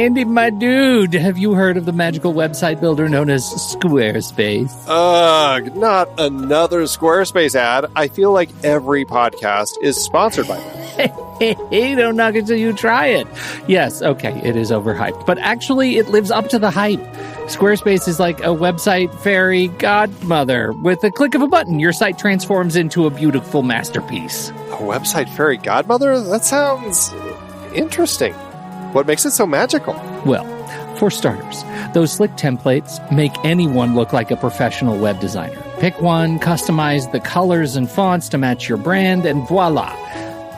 Andy, my dude, have you heard of the magical website builder known as Squarespace? Ugh, not another Squarespace ad. I feel like every podcast is sponsored by them. Hey, don't knock it till you try it. Yes, okay, it is overhyped, but actually it lives up to the hype. Squarespace is like a website fairy godmother. With a click of a button, your site transforms into a beautiful masterpiece. A website fairy godmother? That sounds interesting. What makes it so magical? Well, for starters, those slick templates make anyone look like a professional web designer. Pick one, customize the colors and fonts to match your brand, and voila.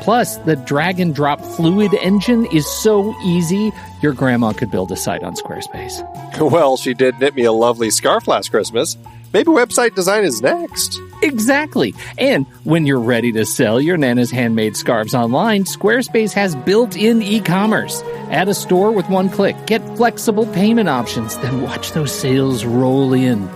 Plus, the drag-and-drop fluid engine is so easy, your grandma could build a site on Squarespace. Well, she did knit me a lovely scarf last Christmas. Maybe website design is next. Exactly. And when you're ready to sell your Nana's handmade scarves online, Squarespace has built-in e-commerce. Add a store with one click. Get flexible payment options. Then watch those sales roll in.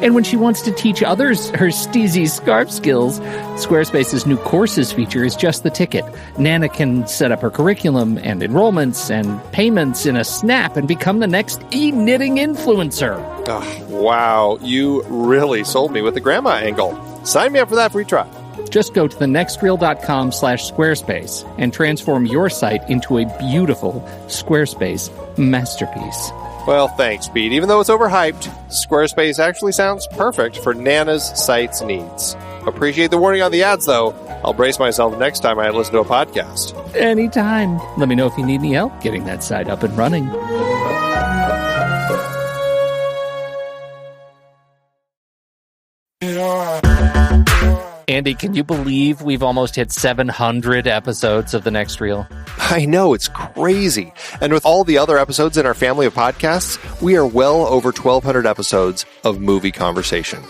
And when she wants to teach others her steezy scarf skills, Squarespace's new courses feature is just the ticket. Nana can set up her curriculum and enrollments and payments in a snap and become the next e-knitting influencer. Oh, wow, you really sold me with the grandma angle. Sign me up for that free trial. Just go to thenextreel.com/Squarespace and transform your site into a beautiful Squarespace masterpiece. Well, thanks, Pete. Even though it's overhyped, Squarespace actually sounds perfect for Nana's site's needs. Appreciate the warning on the ads, though. I'll brace myself next time I listen to a podcast. Anytime. Let me know if you need any help getting that site up and running. Andy, can you believe we've almost hit 700 episodes of The Next Reel? I know, it's crazy. And with all the other episodes in our family of podcasts, we are well over 1,200 episodes of movie conversation.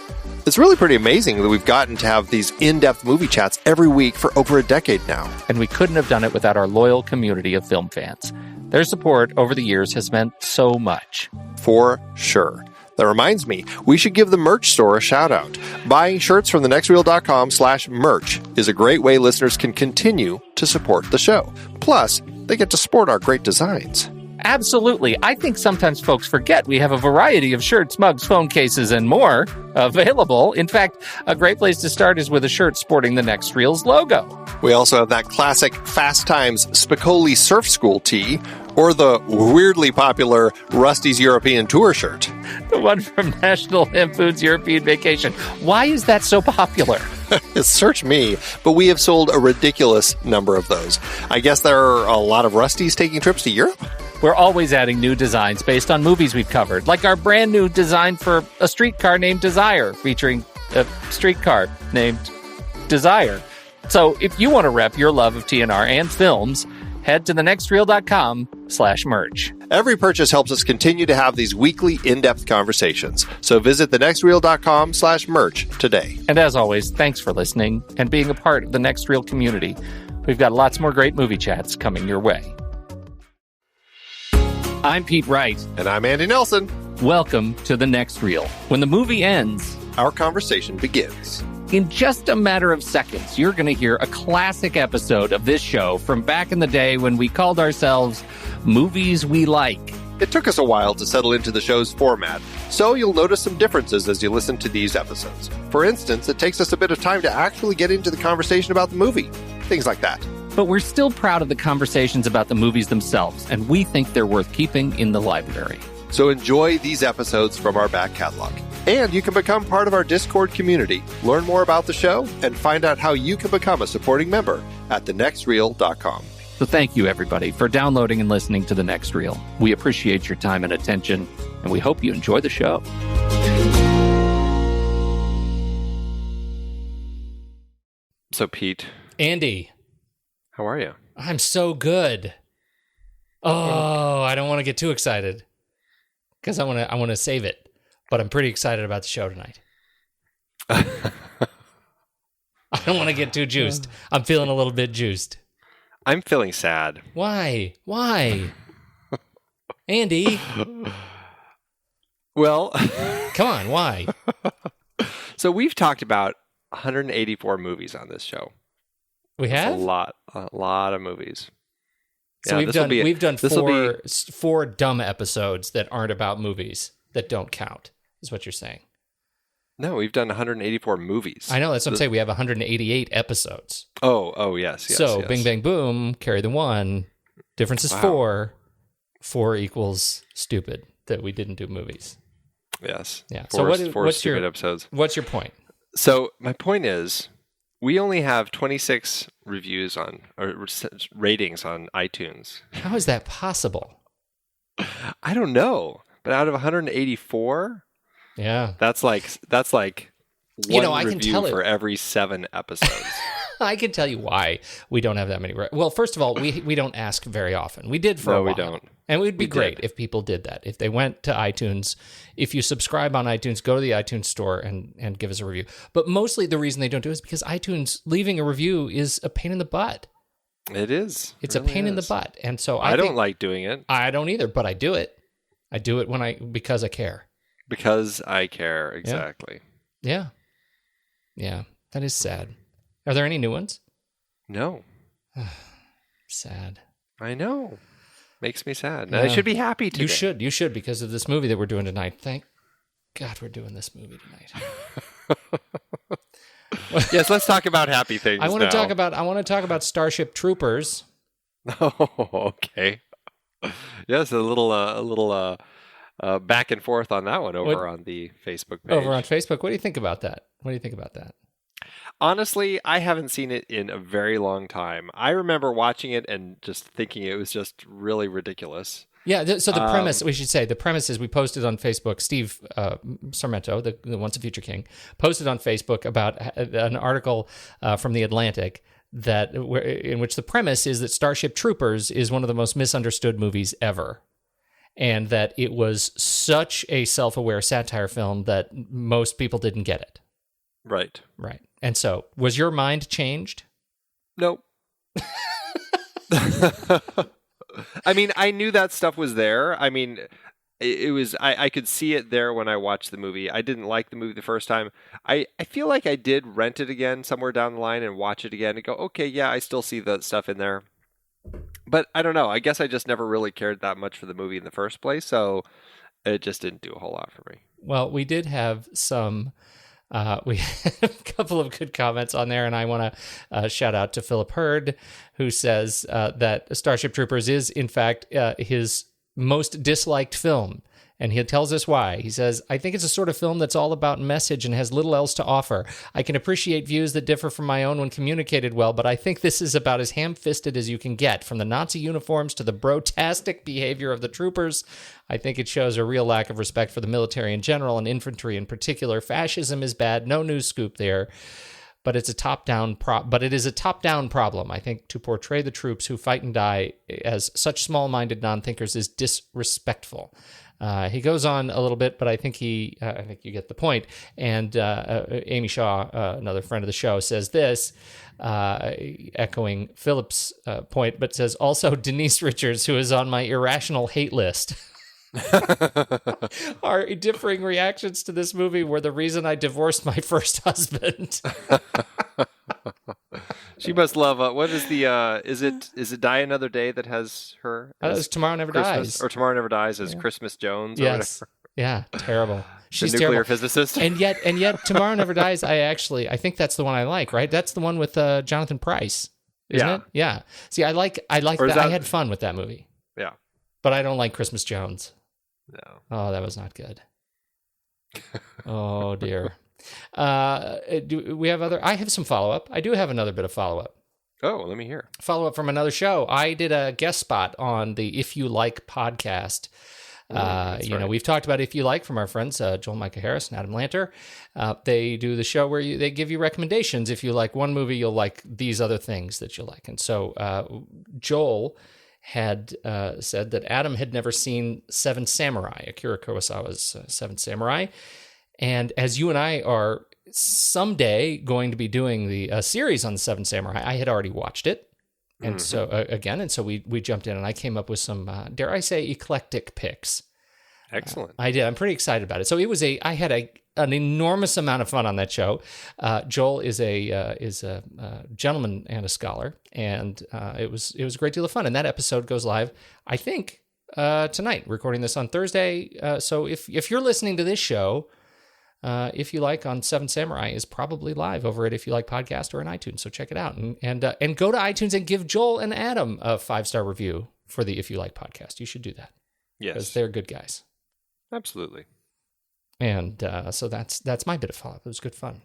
It's really pretty amazing that we've gotten to have these in-depth movie chats every week for over a decade now. And we couldn't have done it without our loyal community of film fans. Their support over the years has meant so much. For sure. That reminds me, we should give the merch store a shout out. Buying shirts from thenextreel.com/merch is a great way listeners can continue to support the show. Plus, they get to sport our great designs. Absolutely. I think sometimes folks forget we have a variety of shirts, mugs, phone cases, and more available. In fact, a great place to start is with a shirt sporting the Next Reel's logo. We also have that classic Fast Times Spicoli Surf School tee, or the weirdly popular Rusty's European Tour shirt. The one from National Lampoon's European Vacation. Why is that so popular? Search me, but we have sold a ridiculous number of those. I guess there are a lot of Rustys taking trips to Europe? We're always adding new designs based on movies we've covered, like our brand new design for a streetcar named Desire, featuring a streetcar named Desire. So if you want to rep your love of TNR and films, head to thenextreel.com/merch. Every purchase helps us continue to have these weekly in-depth conversations. So visit thenextreel.com/merch today. And as always, thanks for listening and being a part of the Next Reel community. We've got lots more great movie chats coming your way. I'm Pete Wright. And I'm Andy Nelson. Welcome to The Next Reel. When the movie ends, our conversation begins. In just a matter of seconds, you're going to hear a classic episode of this show from back in the day when we called ourselves Movies We Like. It took us a while to settle into the show's format, so you'll notice some differences as you listen to these episodes. For instance, it takes us a bit of time to actually get into the conversation about the movie. Things like that. But we're still proud of the conversations about the movies themselves, and we think they're worth keeping in the library. So enjoy these episodes from our back catalog. And you can become part of our Discord community, learn more about the show, and find out how you can become a supporting member at thenextreel.com. So thank you, everybody, for downloading and listening to The Next Reel. We appreciate your time and attention, and we hope you enjoy the show. So, Pete. Andy. How are you? I'm so good. Oh, I don't want to get too excited because I want to save it. But I'm pretty excited about the show tonight. I don't want to get too juiced. I'm feeling a little bit juiced. I'm feeling sad. Why? Andy? Well, come on, why? So we've talked about 184 movies on this show. We have? A lot of movies. So we've done four dumb episodes that aren't about movies that don't count, is what you're saying. No, we've done 184 movies. I know, that's what I'm saying. We have 188 episodes. Oh, yes. So Bing Bang Boom, carry the one. Difference is 4. 4 equals stupid that we didn't do movies. Yes. Yeah. What's stupid episodes. What's your point? So my point is, we only have 26 reviews or ratings on iTunes. How is that possible? I don't know, but out of 184, yeah, that's like one I can review tell for every 7 episodes. I can tell you why we don't have that many. Well, first of all, we don't ask very often. We did for a while. No, we don't. And it would be great if people did that. If they went to iTunes, if you subscribe on iTunes, go to the iTunes store and give us a review. But mostly the reason they don't do it is because iTunes leaving a review is a pain in the butt. It is. It's really a pain in the butt. And so I don't like doing it. I don't either, but I do it. I do it because I care. Because I care, exactly. Yeah. Yeah. That is sad. Are there any new ones? No. Sad. I know. Makes me sad. Yeah. I should be happy today. You should, because of this movie that we're doing tonight. Thank God we're doing this movie tonight. Yes, let's talk about happy things. I want to talk about Starship Troopers. Oh, okay. Yes, a little back and forth on that one on the Facebook page. Over on Facebook. What do you think about that? Honestly, I haven't seen it in a very long time. I remember watching it and just thinking it was just really ridiculous. Yeah, so the premise, we should say, the premise is we posted on Facebook, Steve Sarmento, the Once a Future King, posted on Facebook about an article from The Atlantic in which the premise is that Starship Troopers is one of the most misunderstood movies ever. And that it was such a self-aware satire film that most people didn't get it. Right. And so, was your mind changed? Nope. I mean, I knew that stuff was there. I mean, it was. I could see it there when I watched the movie. I didn't like the movie the first time. I feel like I did rent it again somewhere down the line and watch it again and go, okay, yeah, I still see that stuff in there. But I don't know. I guess I just never really cared that much for the movie in the first place, so it just didn't do a whole lot for me. Well, we did have some. We had a couple of good comments on there, and I want to shout out to Philip Hurd, who says that Starship Troopers is, in fact, his most disliked film. And he tells us why. He says, I think it's a sort of film that's all about message and has little else to offer. I can appreciate views that differ from my own when communicated well, but I think this is about as ham-fisted as you can get. From the Nazi uniforms to the brotastic behavior of the troopers, I think it shows a real lack of respect for the military in general and infantry in particular. Fascism is bad, no news scoop there. But it is a top-down problem. I think to portray the troops who fight and die as such small-minded non-thinkers is disrespectful. He goes on a little bit, but I think you get the point. And Amy Shaw, another friend of the show, says this, echoing Philip's point, but says also Denise Richards, who is on my irrational hate list. Our differing reactions to this movie were the reason I divorced my first husband. She must love. What is the? Is it Die Another Day that has her? It's Tomorrow Never Dies, or Tomorrow Never Dies as Christmas Jones. Or yes, whatever. Yeah, terrible. She's the nuclear terrible. physicist. And yet, Tomorrow Never Dies. I think that's the one I like. Right, that's the one with Jonathan Pryce, isn't it? Yeah. See, I like that. I had fun with that movie. Yeah, but I don't like Christmas Jones. No. Oh, that was not good. Oh dear. Do we have other? I have some follow-up. I do have another bit of follow-up. Oh, let me hear. Follow-up from another show. I did a guest spot on the If You Like podcast. Right. We've talked about If You Like from our friends, Joel Micah Harris and Adam Lanter. They do the show where they give you recommendations. If you like one movie, you'll like these other things that you like. And so Joel had said that Adam had never seen Seven Samurai, Akira Kurosawa's Seven Samurai. And as you and I are someday going to be doing the series on the Seven Samurai, I had already watched it. And so, so we jumped in and I came up with some, dare I say, eclectic picks. Excellent. I did. I'm pretty excited about it. So I had an enormous amount of fun on that show. Joel is a gentleman and a scholar, and it was a great deal of fun. And that episode goes live, I think, tonight. Recording this on Thursday. So if you're listening to this show, If You Like on Seven Samurai is probably live over at If You Like Podcast or in iTunes. So check it out and go to iTunes and give Joel and Adam a 5-star review for the If You Like Podcast. You should do that. Yes, because they're good guys. Absolutely. And so that's my bit of follow-up. It was good fun.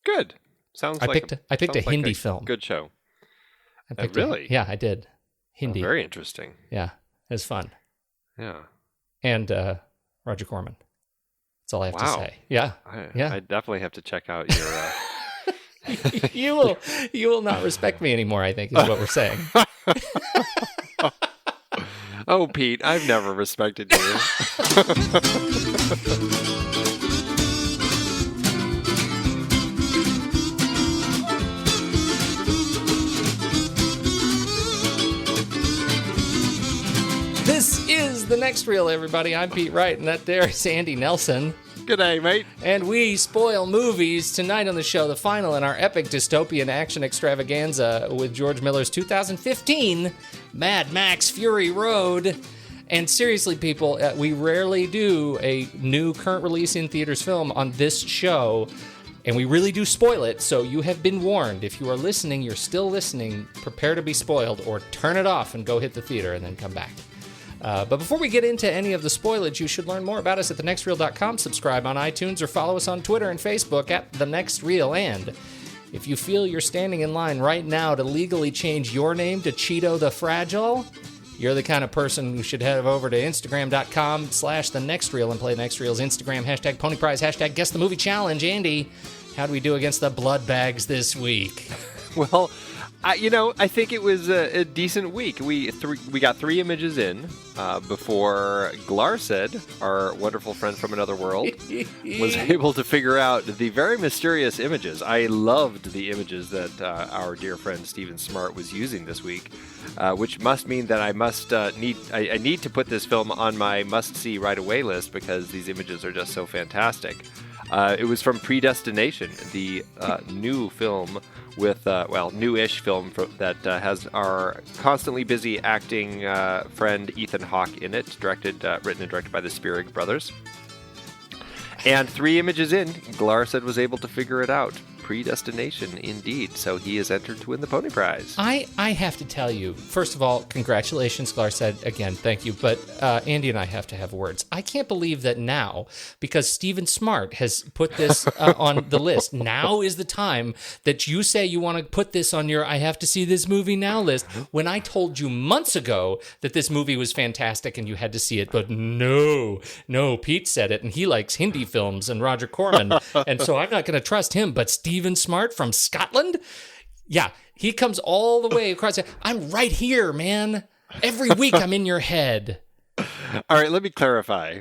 Good. I picked a Hindi film. Good show. Really? Yeah, I did. Hindi. Oh, very interesting. Yeah, it was fun. Yeah. And Roger Corman. That's all I have to say. Yeah. I definitely have to check out your... You will not respect me anymore, I think, is what we're saying. Oh, Pete, I've never respected you. This is The Next Reel, everybody. I'm Pete Wright, and that there is Andy Nelson. Good day, mate. And we spoil movies tonight on the show, the final in our epic dystopian action extravaganza with George Miller's 2015 Mad Max Fury Road. And seriously, people, we rarely do a new current release in theaters film on this show, and we really do spoil it, so you have been warned. If you are listening, you're still listening, prepare to be spoiled, or turn it off and go hit the theater and then come back. But before we get into any of the spoilage, you should learn more about us at thenextreel.com, subscribe on iTunes, or follow us on Twitter and Facebook at The Next Reel. And if you feel you're standing in line right now to legally change your name to Cheeto the Fragile, you're the kind of person who should head over to Instagram.com/thenextreel and play Next Reel's Instagram, hashtag ponyprize, hashtag guess the movie challenge. Andy, how do we do against the blood bags this week? Well, I think it was a decent week. We got 3 images in before Glarced, our wonderful friend from another world, was able to figure out the very mysterious images. I loved the images that our dear friend Stephen Smart was using this week, which must mean that I need to put this film on my must-see right away list because these images are just so fantastic. It was from Predestination, the new film with, newish film that has our constantly busy acting friend Ethan Hawke in it, written and directed by the Spierig brothers. And 3 images in, Glarced was able to figure it out. Predestination, indeed. So he is entered to win the Pony Prize. I have to tell you, first of all, congratulations, Glarced. Again, thank you. But Andy and I have to have words. I can't believe that now, because Stephen Smart has put this on the list, now is the time that you say you want to put this on your I have to see this movie now list, when I told you months ago that this movie was fantastic and you had to see it. But no, Pete said it, and he likes Hindi films and Roger Corman, and so I'm not going to trust him. But Stephen Smart from Scotland? Yeah, he comes all the way across. I'm right here, man. Every week I'm in your head. All right, let me clarify.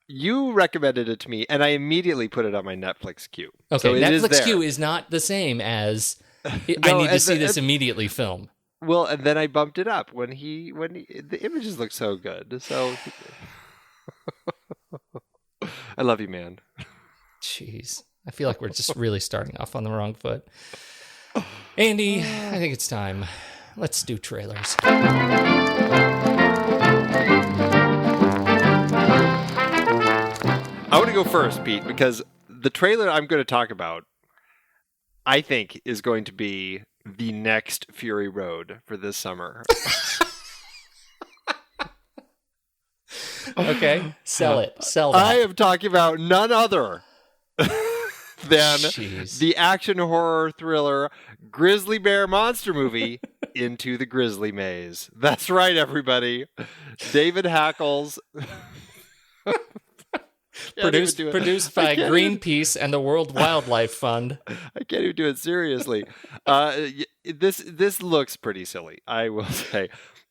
You recommended it to me, and I immediately put it on my Netflix queue. Okay, so Netflix queue is not the same as I need to see this immediately film. Well, and then I bumped it up when the images look so good. So I love you, man. Jeez. I feel like we're just really starting off on the wrong foot. Andy, I think it's time. Let's do trailers. I want to go first, Pete, because the trailer I'm going to talk about, I think, is going to be the next Fury Road for this summer. Okay, sell it. Sell that. I am talking about none other than the action horror thriller Grizzly Bear monster movie Into the Grizzly Maze. That's right, everybody. David Hackles. Produced by Greenpeace and the World Wildlife Fund. I can't even do it seriously. This looks pretty silly, I will say.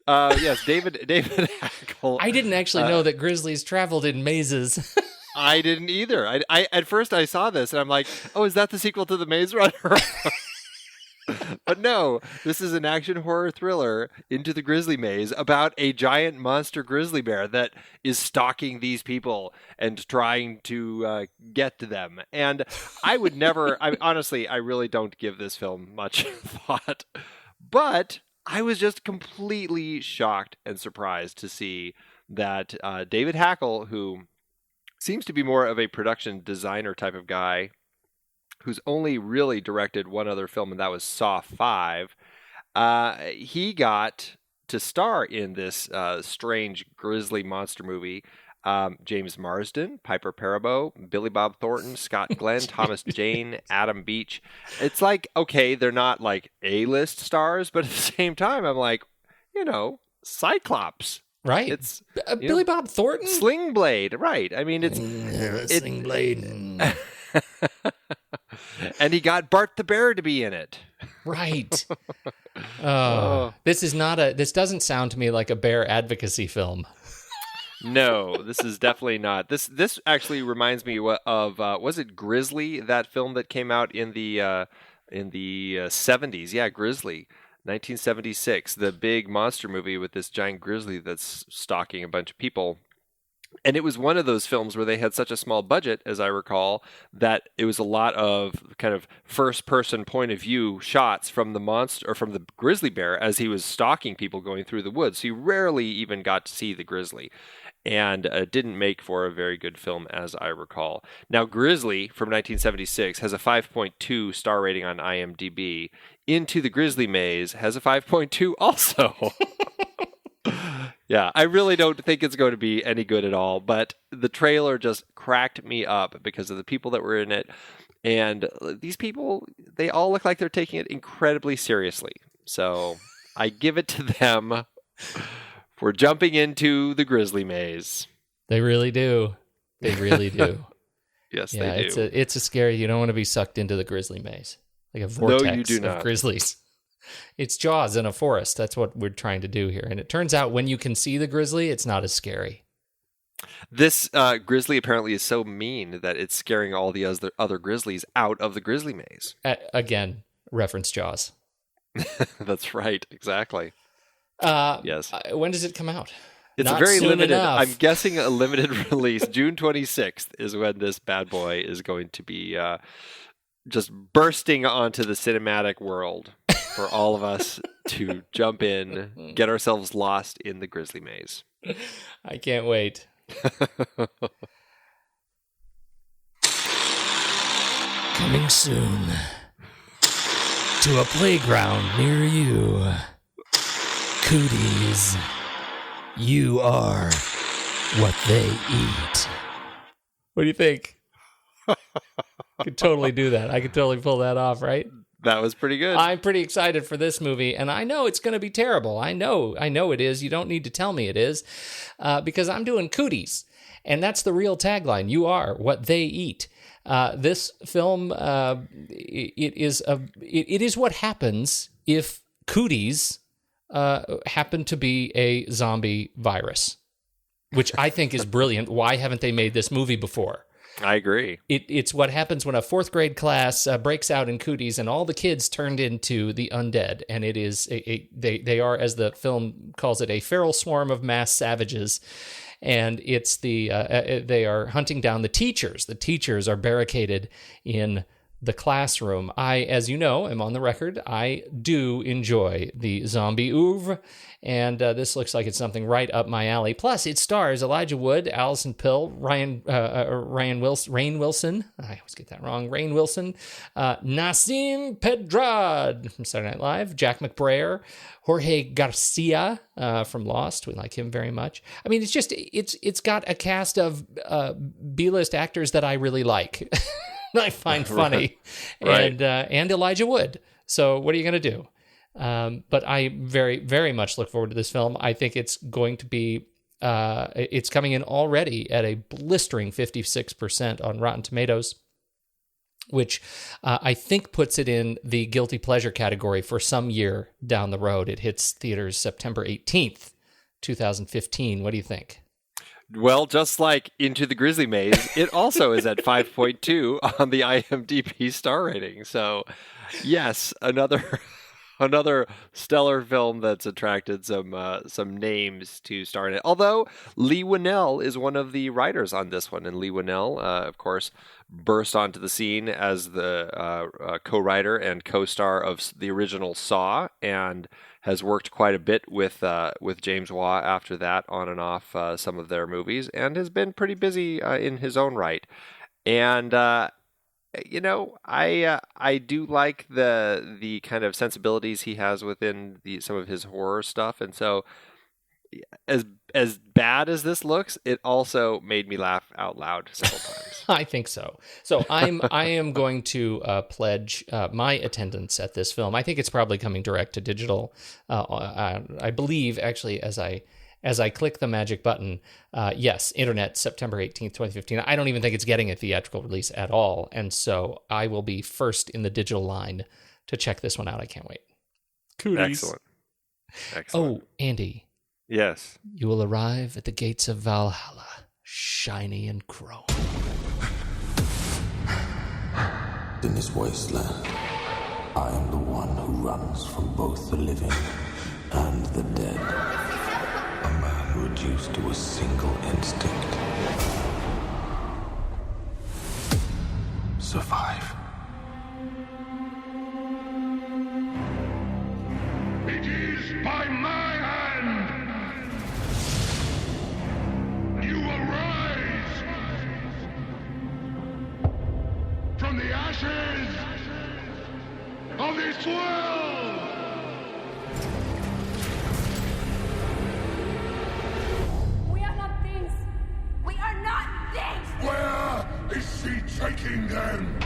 Yes, David Hackle. I didn't actually know that grizzlies traveled in mazes. I didn't either. I at first I saw this and I'm like, oh, is that the sequel to The Maze Runner? But But no, this is an action horror thriller, Into the Grizzly Maze, about a giant monster grizzly bear that is stalking these people and trying to get to them. And I would never, honestly, I really don't give this film much thought. But I was just completely shocked and surprised to see that David Hackle, who seems to be more of a production designer type of guy, who's only really directed one other film, and that was Saw 5, he got to star in this strange grizzly monster movie. James Marsden, Piper Perabo, Billy Bob Thornton, Scott Glenn, Thomas Jane, Adam Beach. It's like, okay, they're not like A-list stars, but at the same time, I'm like, Cyclops. Right. It's Billy Bob Thornton? Sling Blade, right. I mean, it's... Sling Blade. And he got Bart the Bear to be in it. Right. This doesn't sound to me like a bear advocacy film. No, this is definitely not. This actually reminds me of was it Grizzly, that film that came out in the 70s? Yeah, Grizzly, 1976, the big monster movie with this giant grizzly that's stalking a bunch of people. And it was one of those films where they had such a small budget, as I recall, that it was a lot of kind of first-person point of view shots from the monster or from the grizzly bear as he was stalking people going through the woods. So you rarely even got to see the grizzly, and didn't make for a very good film, as I recall. Now, Grizzly from 1976 has a 5.2 star rating on IMDb. Into the Grizzly Maze has a 5.2 also. Yeah, I really don't think it's going to be any good at all, but the trailer just cracked me up because of the people that were in it. And these people, they all look like they're taking it incredibly seriously. So I give it to them for jumping into the Grizzly Maze. They really do. They really do. Yes, they do. It's a scary, you don't want to be sucked into the Grizzly Maze. Like a vortex of grizzlies. It's Jaws in a forest. That's what we're trying to do here. And it turns out when you can see the grizzly, it's not as scary. This grizzly apparently is so mean that it's scaring all the other grizzlies out of the Grizzly Maze. Again, reference Jaws. That's right. Exactly. Yes. When does it come out? It's Not a very soon limited, enough. I'm guessing a limited release. June 26th is when this bad boy is going to be just bursting onto the cinematic world for all of us to jump in, get ourselves lost in the Grizzly Maze. I can't wait. Coming soon to a playground near you. Cooties, you are what they eat. What do you think? I could totally do that. I could totally pull that off, right? That was pretty good. I'm pretty excited for this movie, and I know it's going to be terrible. I know it is. You don't need to tell me it is, because I'm doing cooties, and that's the real tagline. You are what they eat. This film, it is what happens if cooties happen to be a zombie virus, which I think is brilliant. Why haven't they made this movie before? I agree. It's what happens when a fourth grade class breaks out in cooties and all the kids turned into the undead. And it is they are, as the film calls it, a feral swarm of mass savages. And it's they are hunting down the teachers. The teachers are barricaded in the classroom. I, as you know, am on the record. I do enjoy the zombie oeuvre, and this looks like it's something right up my alley. Plus, it stars Elijah Wood, Alison Pill, Rainn Wilson. I always get that wrong. Rainn Wilson, Nassim Pedrad from Saturday Night Live, Jack McBrayer, Jorge Garcia from Lost. We like him very much. I mean, it's got a cast of B-list actors that I really like. I find funny, right. And Elijah Wood. So what are you going to do? But I very, very much look forward to this film. I think it's going to be, it's coming in already at a blistering 56% on Rotten Tomatoes, which I think puts it in the guilty pleasure category for some year down the road. It hits theaters September 18th, 2015. What do you think? Well, just like Into the Grizzly Maze, it also is at 5.2 on the IMDb star rating. So, yes, another Another stellar film that's attracted some names to star in it. Although Lee Winnell is one of the writers on this one, and Lee Winnell, of course, burst onto the scene as the co-writer and co-star of the original Saw, and has worked quite a bit with James Waugh after that, on and off some of their movies, and has been pretty busy in his own right. And I do like the kind of sensibilities he has within some of his horror stuff, and so as bad as this looks, it also made me laugh out loud several times. I think so. So I am going to pledge my attendance at this film. I think it's probably coming direct to digital. I believe, actually, as I click the magic button, yes, internet, September 18th, 2015. I don't even think it's getting a theatrical release at all. And so I will be first in the digital line to check this one out. I can't wait. Cooties. Excellent. Oh, Andy. Yes. You will arrive at the gates of Valhalla, shiny and chrome. In this wasteland, I am the one who runs from both the living and the dead. A man reduced to a single instinct. Survive. It is by my hand! You arise from the ashes of this world! We are not things! We are not things! Where is she taking them?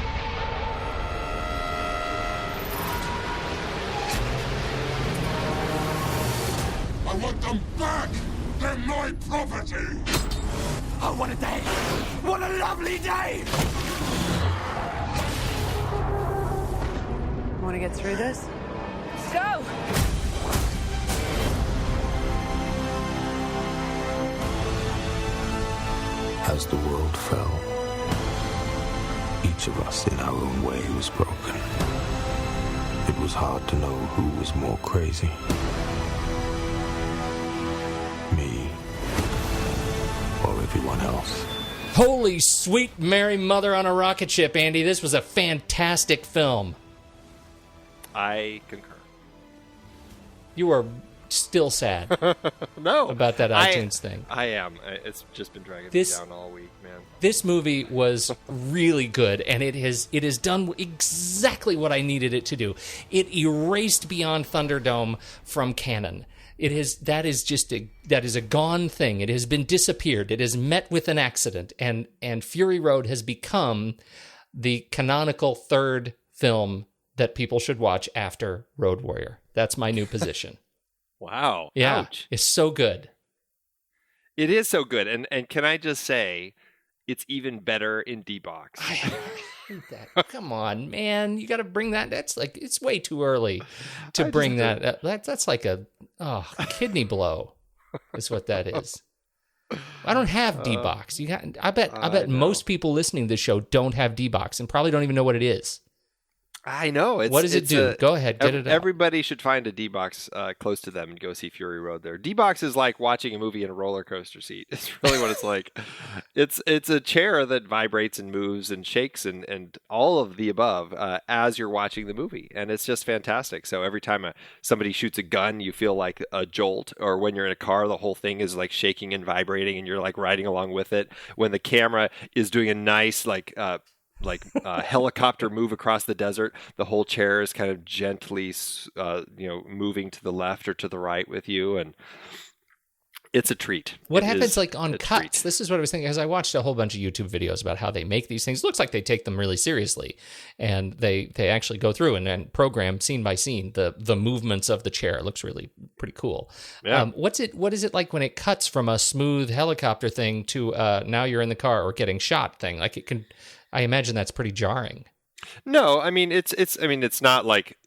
I want them back! They're my property! Oh, what a day! What a lovely day! Want to get through this? Go! As the world fell, each of us in our own way was broken. It was hard to know who was more crazy. Me or everyone else. Holy sweet Mary Mother on a rocket ship, Andy. This was a fantastic film. I concur. You are still sad No. about that iTunes thing. I am. It's just been dragging me down all week, man. This movie was really good, and it has done exactly what I needed it to do. It erased Beyond Thunderdome from canon. That is a gone thing. It has been disappeared. It has met with an accident, and Fury Road has become the canonical third film that people should watch after Road Warrior. That's my new position. Wow. Yeah, Ouch. it's so good. It is so good. And can I just say, it's even better in D-Box. I hate that. Come on, man. You got to bring that. It's way too early to bring that. That's like a kidney blow is what that is. I don't have D-Box. I bet most people listening to this show don't have D-Box and probably don't even know what it is. I know. What does it do? Go ahead, get it out. Everybody should find a D-Box close to them and go see Fury Road there. D-Box is like watching a movie in a roller coaster seat. It's really what it's like. It's a chair that vibrates and moves and shakes and all of the above as you're watching the movie. And it's just fantastic. So every time somebody shoots a gun, you feel like a jolt. Or when you're in a car, the whole thing is like shaking and vibrating and you're like riding along with it. When the camera is doing a nice helicopter move across the desert, the whole chair is kind of gently moving to the left or to the right with you, and it's a treat. What happens on cuts? This is what I was thinking, because I watched a whole bunch of YouTube videos about how they make these things. It looks like they take them really seriously, and they actually go through and program scene by scene the movements of the chair. It looks really pretty cool. Yeah. What is it like when it cuts from a smooth helicopter thing to now you're in the car or getting shot thing? Like it can. I imagine that's pretty jarring. No, I mean it's not like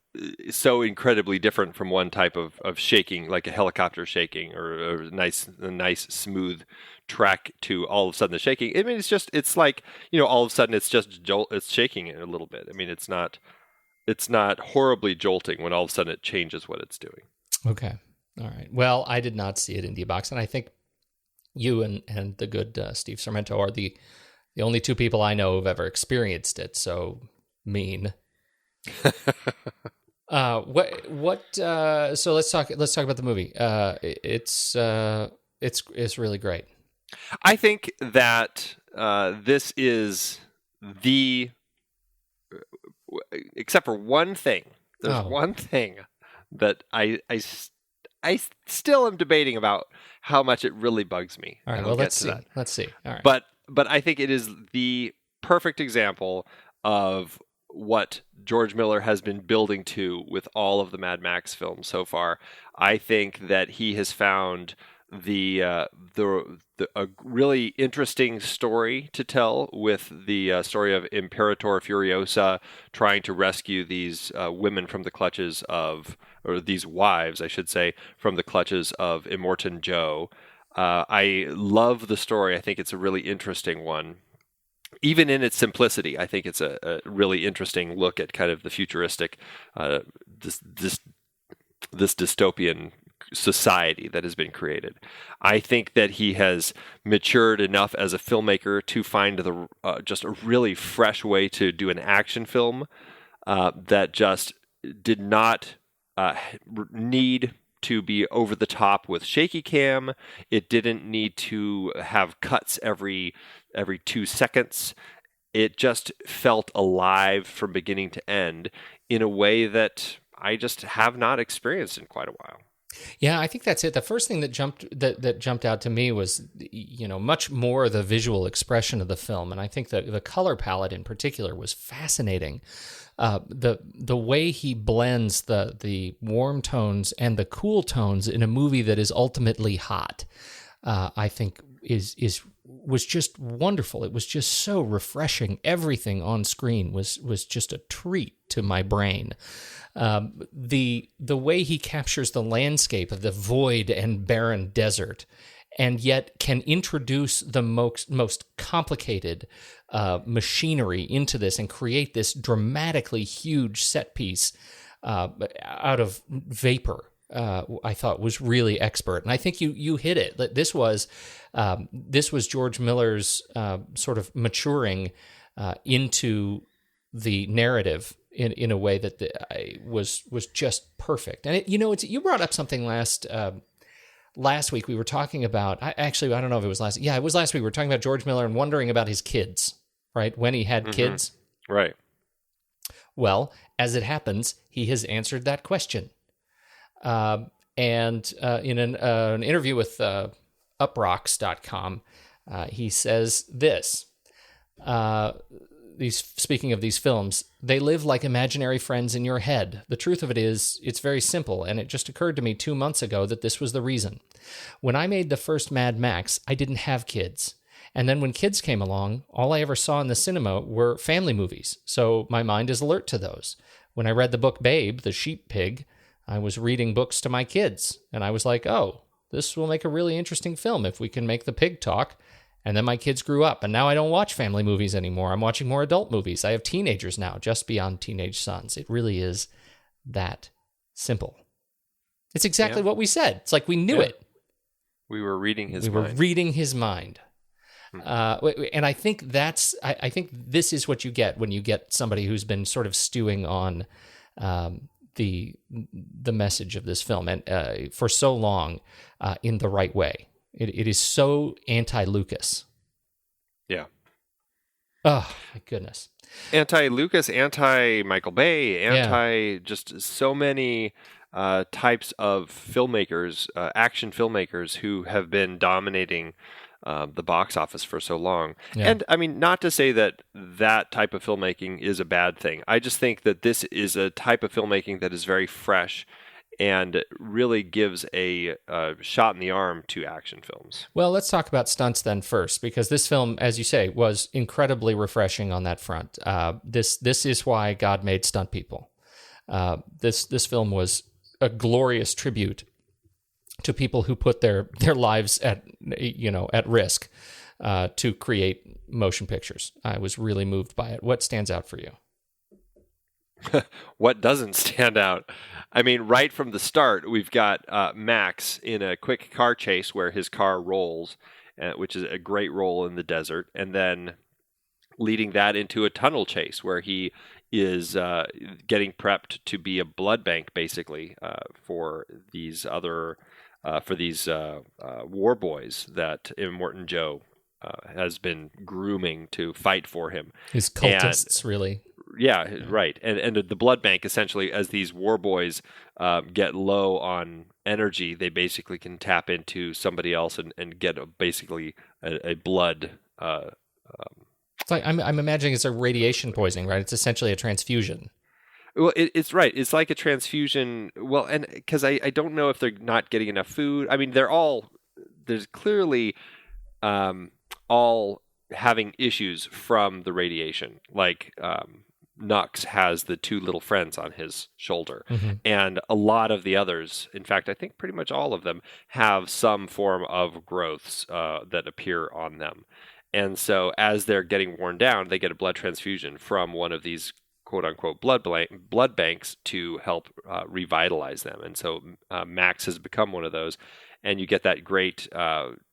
so incredibly different from one type of shaking, like a helicopter shaking or a nice smooth track to all of a sudden the shaking. I mean it's like, all of a sudden it's just it's shaking it a little bit. I mean it's not it's not horribly jolting when all of a sudden it changes what it's doing. Okay. All right. Well, I did not see it in D-Box, and I think you and the good Steve Sarmento are the only two people I know who've ever experienced it. So mean. So let's talk about the movie. It's really great. I think that this is except for one thing. There's one thing that I still am debating about how much it really bugs me. All right, well, let's see. Let's see. All right. But I think it is the perfect example of what George Miller has been building to with all of the Mad Max films so far. I think that he has found a really interesting story to tell with the story of Imperator Furiosa trying to rescue these women from the clutches of, or these wives, I should say, from the clutches of Immortan Joe. I love the story. I think it's a really interesting one. Even in its simplicity, I think it's a really interesting look at kind of the futuristic, this dystopian society that has been created. I think that he has matured enough as a filmmaker to find just a really fresh way to do an action film that just did not need to be over the top with shaky cam. It didn't need to have cuts every 2 seconds. It just felt alive from beginning to end in a way that I just have not experienced in quite a while. Yeah, I think that's it. The first thing that jumped out to me was, much more the visual expression of the film, and I think that the color palette in particular was fascinating. The way he blends the warm tones and the cool tones in a movie that is ultimately hot, I think was just wonderful. It was just so refreshing. Everything on screen was just a treat to my brain. The way he captures the landscape of the void and barren desert, and yet can introduce the most complicated machinery into this and create this dramatically huge set piece out of vapor, I thought was really expert. And I think you hit it. This was George Miller's sort of maturing into the narrative in a way that was just perfect. And you brought up something last week. We were talking about, I don't know if it was last. Yeah, it was last week. We were talking about George Miller and wondering about his kids, right? When he had kids, right? Well, as it happens, he has answered that question. And in an interview with uprocks.com, he says this. Speaking of these films, they live like imaginary friends in your head. The truth of it is, it's very simple, and it just occurred to me 2 months ago that this was the reason. When I made the first Mad Max, I didn't have kids. And then when kids came along, all I ever saw in the cinema were family movies, so my mind is alert to those. When I read the book Babe, the Sheep Pig, I was reading books to my kids, and I was like, oh, this will make a really interesting film if we can make the pig talk. And then my kids grew up, and now I don't watch family movies anymore. I'm watching more adult movies. I have teenagers now, just beyond teenage sons. It really is that simple. It's exactly what we said. It's like we knew it. We were reading his mind. We were reading his mind. And I think I think this is what you get when you get somebody who's been sort of stewing on the message of this film and for so long in the right way. It is so anti-Lucas. Yeah. Oh, my goodness. Anti-Lucas, anti-Michael Bay, just so many types of filmmakers, action filmmakers who have been dominating the box office for so long. Yeah. And I mean, not to say that type of filmmaking is a bad thing. I just think that this is a type of filmmaking that is very fresh and really gives a shot in the arm to action films. Well, let's talk about stunts then first, because this film, as you say, was incredibly refreshing on that front. This is why God made stunt people. This film was a glorious tribute to people who put their lives at risk to create motion pictures. I was really moved by it. What stands out for you? What doesn't stand out? I mean, right from the start, we've got Max in a quick car chase where his car rolls, which is a great roll in the desert, and then leading that into a tunnel chase where he is getting prepped to be a blood bank, basically, for these war boys that Immortan Joe has been grooming to fight for him. His cultists, really. Yeah, right. And the blood bank, essentially, as these war boys get low on energy, they basically can tap into somebody else and get basically a blood. It's like I'm imagining it's a radiation poisoning, right? It's essentially a transfusion. Well, it's right. It's like a transfusion. Well, and because I don't know if they're not getting enough food. I mean, there's clearly all having issues from the radiation. Like Nux has the two little friends on his shoulder. Mm-hmm. And a lot of the others, in fact, I think pretty much all of them, have some form of growths that appear on them. And so as they're getting worn down, they get a blood transfusion from one of these quote-unquote blood banks to help revitalize them. And so Max has become one of those. And you get that great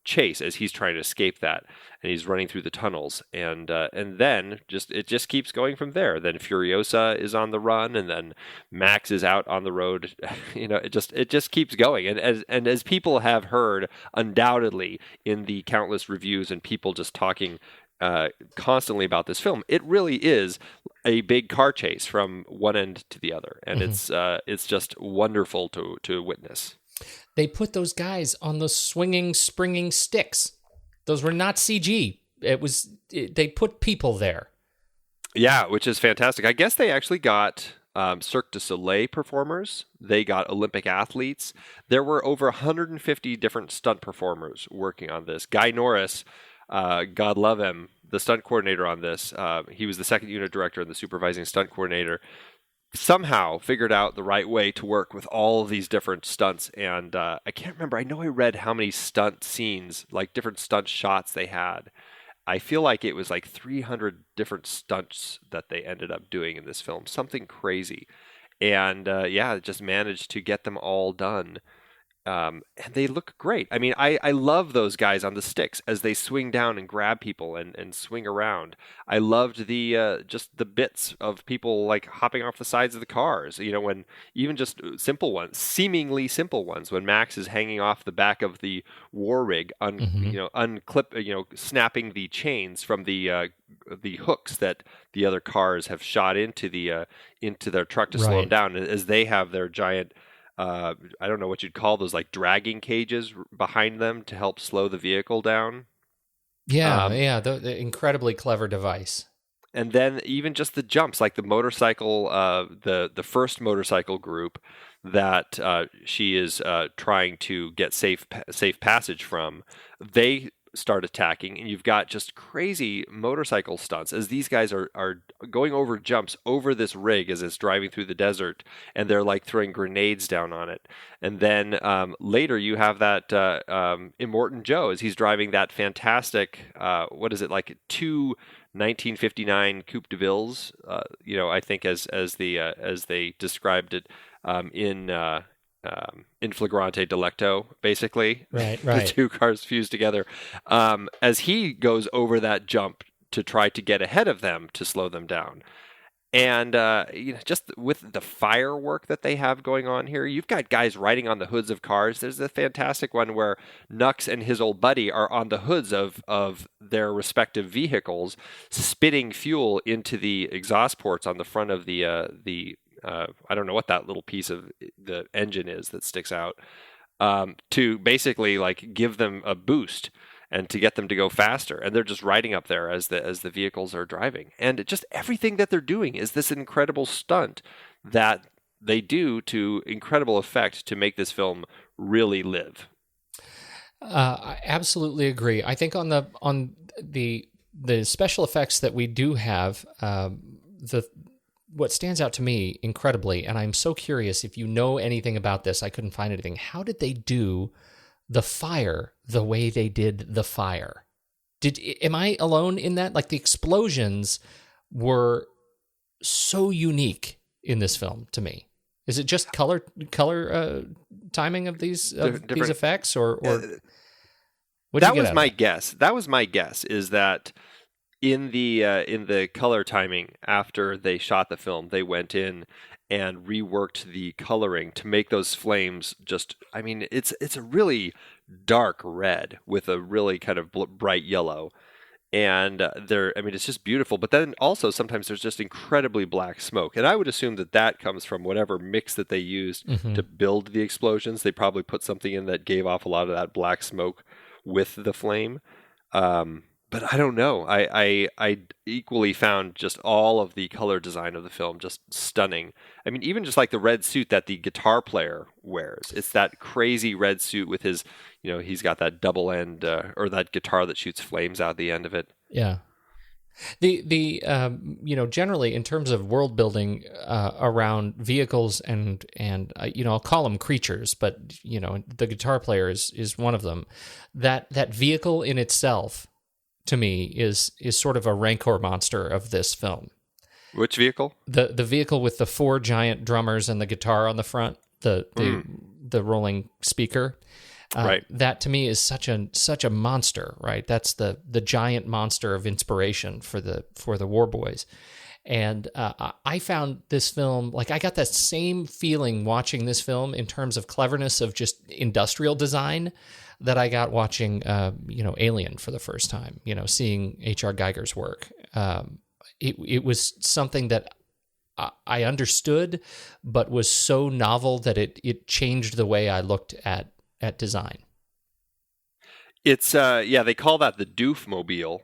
chase as he's trying to escape that, and he's running through the tunnels, and then it just keeps going from there. Then Furiosa is on the run, and then Max is out on the road. It just keeps going. And as people have heard undoubtedly in the countless reviews and people just talking constantly about this film, it really is a big car chase from one end to the other, and it's just wonderful to witness. They put those guys on those swinging, springing sticks. Those were not CG. They put people there. Yeah, which is fantastic. I guess they actually got Cirque du Soleil performers. They got Olympic athletes. There were over 150 different stunt performers working on this. Guy Norris, God love him, the stunt coordinator on this. He was the second unit director and the supervising stunt coordinator. Somehow figured out the right way to work with all of these different stunts. And I can't remember. I know I read how many stunt scenes, like different stunt shots they had. I feel like it was like 300 different stunts that they ended up doing in this film. Something crazy. And just managed to get them all done. And they look great. I mean, I love those guys on the sticks as they swing down and grab people and swing around. I loved the just the bits of people like hopping off the sides of the cars. When even just simple ones, seemingly simple ones, when Max is hanging off the back of the war rig, snapping the chains from the hooks that the other cars have shot into their truck to slow them down, as they have their giant. I don't know what you'd call those, like dragging cages behind them to help slow the vehicle down. The incredibly clever device. And then even just the jumps, like the motorcycle, the first motorcycle group that she is trying to get safe passage from, they start attacking, and you've got just crazy motorcycle stunts as these guys are going over jumps over this rig as it's driving through the desert, and they're like throwing grenades down on it. And then later you have that Immortan Joe as he's driving that fantastic like two 1959 Coupe de Villes, I think as they described it in flagrante delicto, basically. Right. The two cars fused together. As he goes over that jump to try to get ahead of them to slow them down. And just with the firework that they have going on here, you've got guys riding on the hoods of cars. There's a fantastic one where Nux and his old buddy are on the hoods of their respective vehicles, spitting fuel into the exhaust ports on the front of the I don't know what that little piece of the engine is that sticks out, to basically like give them a boost and to get them to go faster. And they're just riding up there as the vehicles are driving. And just everything that they're doing is this incredible stunt that they do to incredible effect to make this film really live. I absolutely agree. I think on the special effects that we do have, what stands out to me incredibly, and I'm so curious if you know anything about this, I couldn't find anything. How did they do the fire the way they did the fire? Am I alone in that? Like the explosions were so unique in this film to me. Is it just color timing of these effects, or that was my guess. That was my guess, is that in the color timing after they shot the film, they went in and reworked the coloring to make those flames just, I mean, it's a really dark red with a really kind of bright yellow. And it's just beautiful. But then also sometimes there's just incredibly black smoke. And I would assume that comes from whatever mix that they used to build the explosions. They probably put something in that gave off a lot of that black smoke with the flame. But I don't know. I equally found just all of the color design of the film just stunning. I mean, even just like the red suit that the guitar player wears. It's that crazy red suit with his, he's got that double end or that guitar that shoots flames out the end of it. Yeah. The generally in terms of world building around vehicles and I'll call them creatures, but the guitar player is one of them. That vehicle in itself, to me, is sort of a rancor monster of this film. Which vehicle? The vehicle with the 4 giant drummers and the guitar on the front, the rolling speaker. Right. That to me is such a monster, right? That's the giant monster of inspiration for the War Boys. And I found this film, like, I got that same feeling watching this film in terms of cleverness of just industrial design that I got watching, Alien for the first time, seeing H.R. Geiger's work. It was something that I understood, but was so novel that it changed the way I looked at design. It's, they call that the Doofmobile.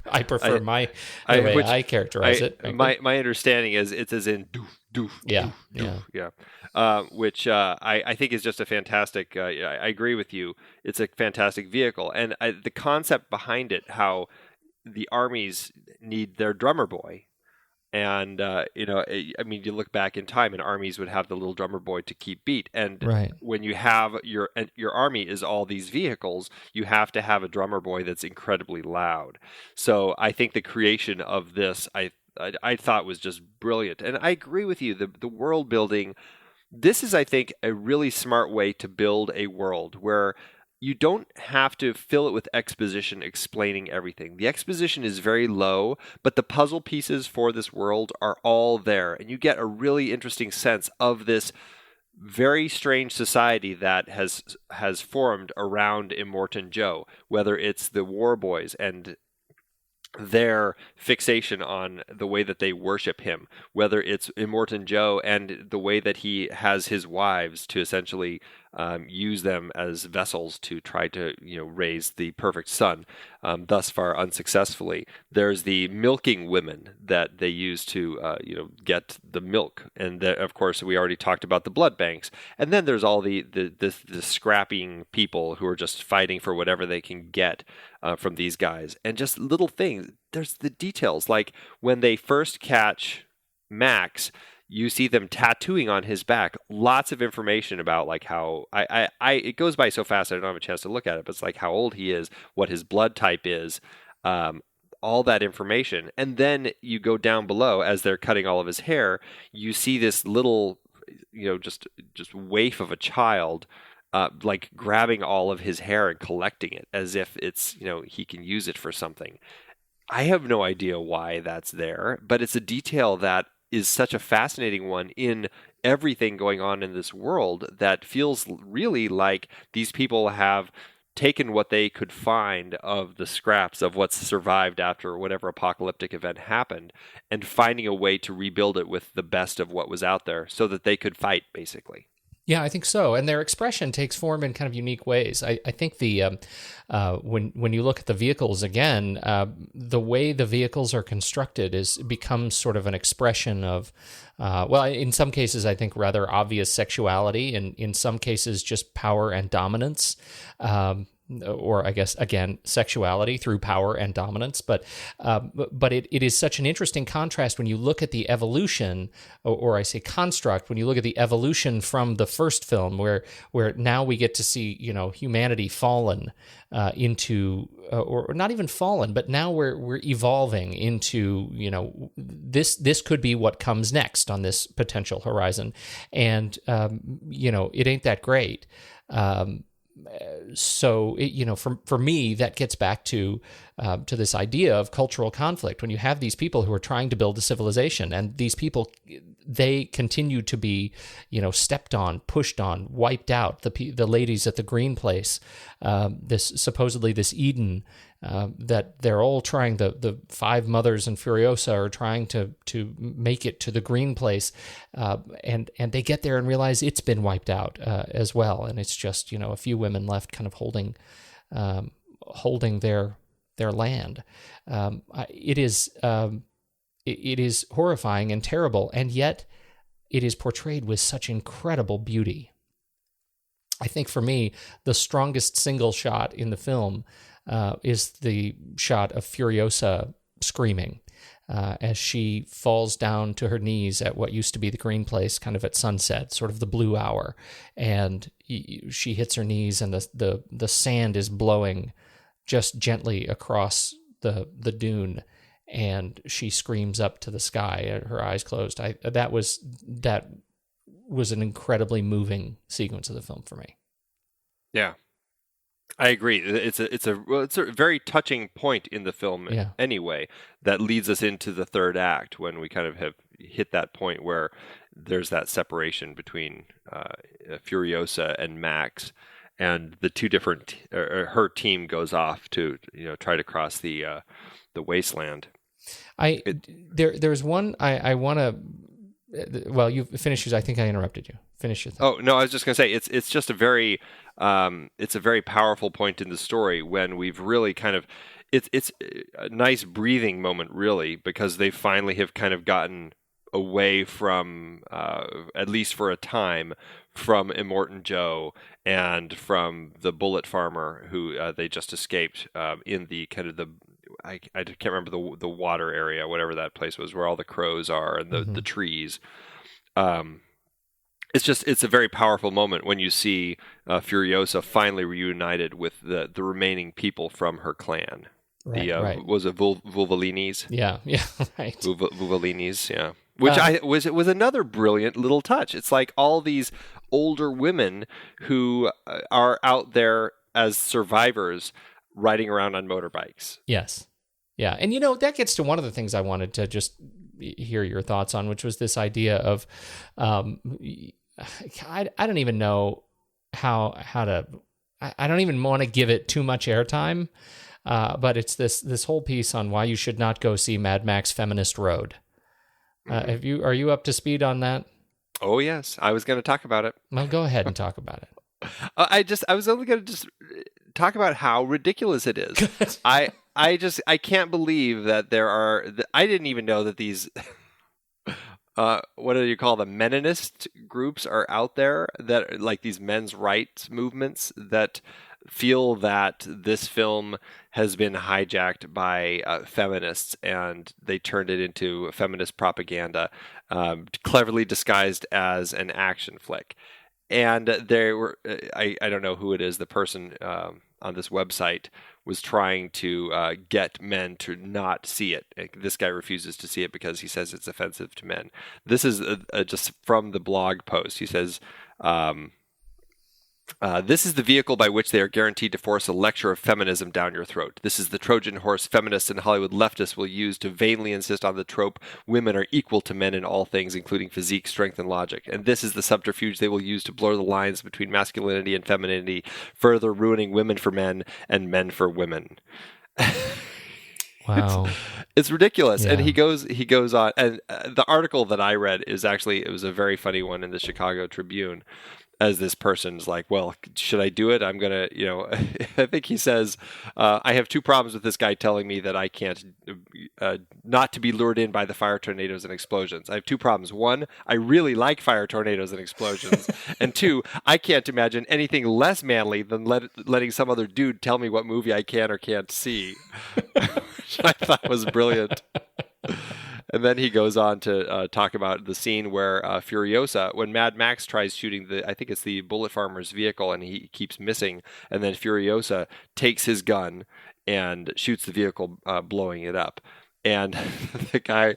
I prefer the way I characterize it. My understanding is it's as in doof. Yeah. Which I think is just a fantastic. I agree with you. It's a fantastic vehicle, and the concept behind it, how the armies need their drummer boy, and you look back in time, and armies would have the little drummer boy to keep beat, and right. When you have your army is all these vehicles, you have to have a drummer boy that's incredibly loud. So I think the creation of this, I thought was just brilliant, and I agree with you. The world building. This is, I think, a really smart way to build a world where you don't have to fill it with exposition explaining everything. The exposition is very low, but the puzzle pieces for this world are all there, and you get a really interesting sense of this very strange society that has formed around Immortan Joe, whether it's the War Boys and their fixation on the way that they worship him, whether it's Immortan Joe and the way that he has his wives to essentially use them as vessels to try to raise the perfect son, thus far unsuccessfully. There's the milking women that they use to get the milk, and of course we already talked about the blood banks. And then there's all the scrapping people who are just fighting for whatever they can get from these guys, and just little things. There's the details, like when they first catch Max, you see them tattooing on his back lots of information about like how it goes by so fast I don't have a chance to look at it, but it's like how old he is, what his blood type is, all that information. And then you go down below as they're cutting all of his hair, you see this little just waif of a child like grabbing all of his hair and collecting it as if it's he can use it for something. I have no idea why that's there, but it's a detail that is such a fascinating one in everything going on in this world that feels really like these people have taken what they could find of the scraps of what's survived after whatever apocalyptic event happened and finding a way to rebuild it with the best of what was out there so that they could fight, basically. Yeah, I think so. And their expression takes form in kind of unique ways. I think the when you look at the vehicles again, the way the vehicles are constructed becomes sort of an expression of, in some cases I think rather obvious sexuality, and in some cases just power and dominance. or I guess, again, sexuality through power and dominance. But it is such an interesting contrast when you look at the evolution, or I say construct, when you look at the evolution from the first film, where now we get to see, humanity fallen into, or not even fallen, but now we're evolving into, this could be what comes next on this potential horizon. And, it ain't that great. So, for me, that gets back to this idea of cultural conflict. When you have these people who are trying to build a civilization, and these people, they continue to be, stepped on, pushed on, wiped out. The ladies at the green place, supposedly this Eden, that they're all trying. The five mothers in Furiosa are trying to make it to the green place, and they get there and realize it's been wiped out as well, and it's just a few women left, kind of holding their land. It is horrifying and terrible, and yet it is portrayed with such incredible beauty. I think for me, the strongest single shot in the film is the shot of Furiosa screaming as she falls down to her knees at what used to be the green place, kind of at sunset, sort of the blue hour, and she hits her knees, and the sand is blowing just gently across the dune, and she screams up to the sky, her eyes closed. That was an incredibly moving sequence of the film for me. Yeah, I agree. It's a very touching point in the film anyway, that leads us into the third act, when we kind of have hit that point where there's that separation between Furiosa and Max, and the two different, her team goes off to try to cross the wasteland. There's one I want to. Well, you finish yours. I think I interrupted you. Finish your thing. Oh no, I was just going to say it's just a very powerful point in the story when we've really kind of it's a nice breathing moment, really, because they finally have kind of gotten away from, at least for a time, from Immortan Joe and from the bullet farmer who they just escaped in the kind of I can't remember the water area, whatever that place was, where all the crows are and the trees. It's a very powerful moment when you see Furiosa finally reunited with the remaining people from her clan. Right. Was it Vulvalinis? Yeah, right. Vulvalinis, yeah. Which was another brilliant little touch. It's like all these older women who are out there as survivors riding around on motorbikes. Yes. Yeah. And, that gets to one of the things I wanted to just hear your thoughts on, which was this idea of, I don't even know how to, I don't even want to give it too much airtime, but it's this whole piece on why you should not go see Mad Max Feminist Road. Are you up to speed on that? Oh, yes. I was going to talk about it. Well, go ahead and talk about it. I was only going to just talk about how ridiculous it is. I can't believe that I didn't even know that these, what do you call them? Meninist groups are out there, that like these men's rights movements that feel that this film has been hijacked by feminists, and they turned it into feminist propaganda, cleverly disguised as an action flick. And there were, I don't know who it is, the person on this website was trying to get men to not see it. This guy refuses to see it because he says it's offensive to men. This is just from the blog post. He says, this is the vehicle by which they are guaranteed to force a lecture of feminism down your throat. This is the Trojan horse feminists and Hollywood leftists will use to vainly insist on the trope women are equal to men in all things, including physique, strength, and logic. And this is the subterfuge they will use to blur the lines between masculinity and femininity, further ruining women for men and men for women. Wow. It's ridiculous. Yeah. And he goes on, and the article that I read it was a very funny one in the Chicago Tribune. as this person's like, well, should I do it? I'm going to, I think he says, I have two problems with this guy telling me that I can't, not to be lured in by the fire, tornadoes, and explosions. I have two problems. One, I really like fire, tornadoes, and explosions. And two, I can't imagine anything less manly than letting some other dude tell me what movie I can or can't see, which I thought was brilliant. And then he goes on to talk about the scene where Furiosa, when Mad Max tries shooting I think it's the bullet farmer's vehicle, and he keeps missing, and then Furiosa takes his gun and shoots the vehicle, blowing it up. And the guy,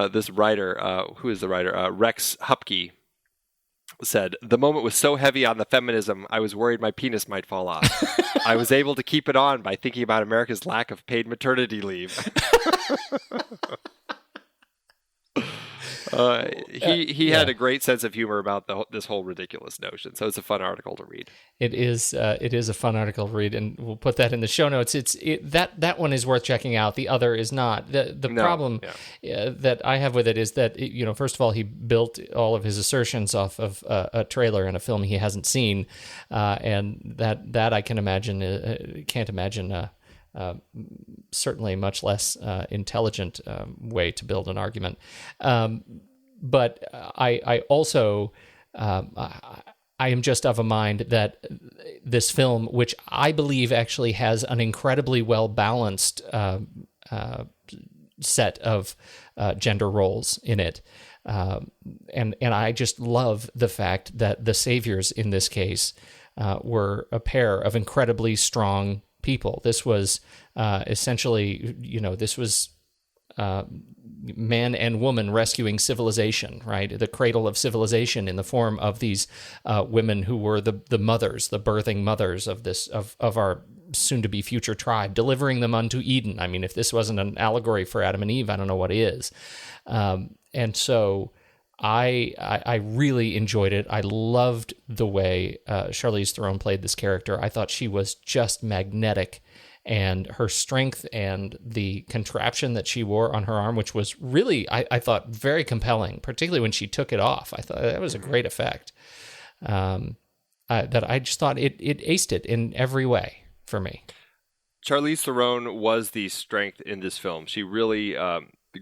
this writer, who is the writer? Rex Hupke, said, "The moment was so heavy on the feminism, I was worried my penis might fall off. I was able to keep it on by thinking about America's lack of paid maternity leave." He had a great sense of humor about this whole ridiculous notion, so it's a fun article to read. It is a fun article to read, and we'll put that in the show notes. That one is worth checking out. The other is not. The problem that I have with it is that first of all, he built all of his assertions off of a trailer and a film he hasn't seen, and that I can imagine can't imagine. Certainly much less intelligent way to build an argument. But I also I am just of a mind that this film, which I believe actually has an incredibly well-balanced set of gender roles in it, and I just love the fact that the saviors in this case were a pair of incredibly strong people. This was essentially, this was man and woman rescuing civilization, right? The cradle of civilization in the form of these women who were the mothers, the birthing mothers of this of our soon-to-be future tribe, delivering them unto Eden. I mean, if this wasn't an allegory for Adam and Eve, I don't know what is. And so I really enjoyed it. I loved the way Charlize Theron played this character. I thought she was just magnetic, and her strength and the contraption that she wore on her arm, which was really, I thought, very compelling, particularly when she took it off. I thought that was a great effect. That I just thought it aced it in every way for me. Charlize Theron was the strength in this film. She really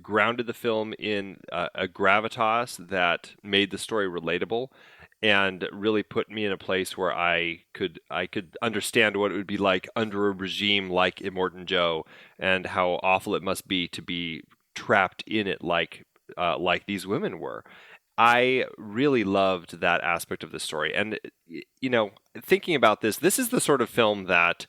grounded the film in a gravitas that made the story relatable, and really put me in a place where I could understand what it would be like under a regime like Immortan Joe, and how awful it must be to be trapped in it like these women were. I really loved that aspect of the story. And, thinking about this is the sort of film that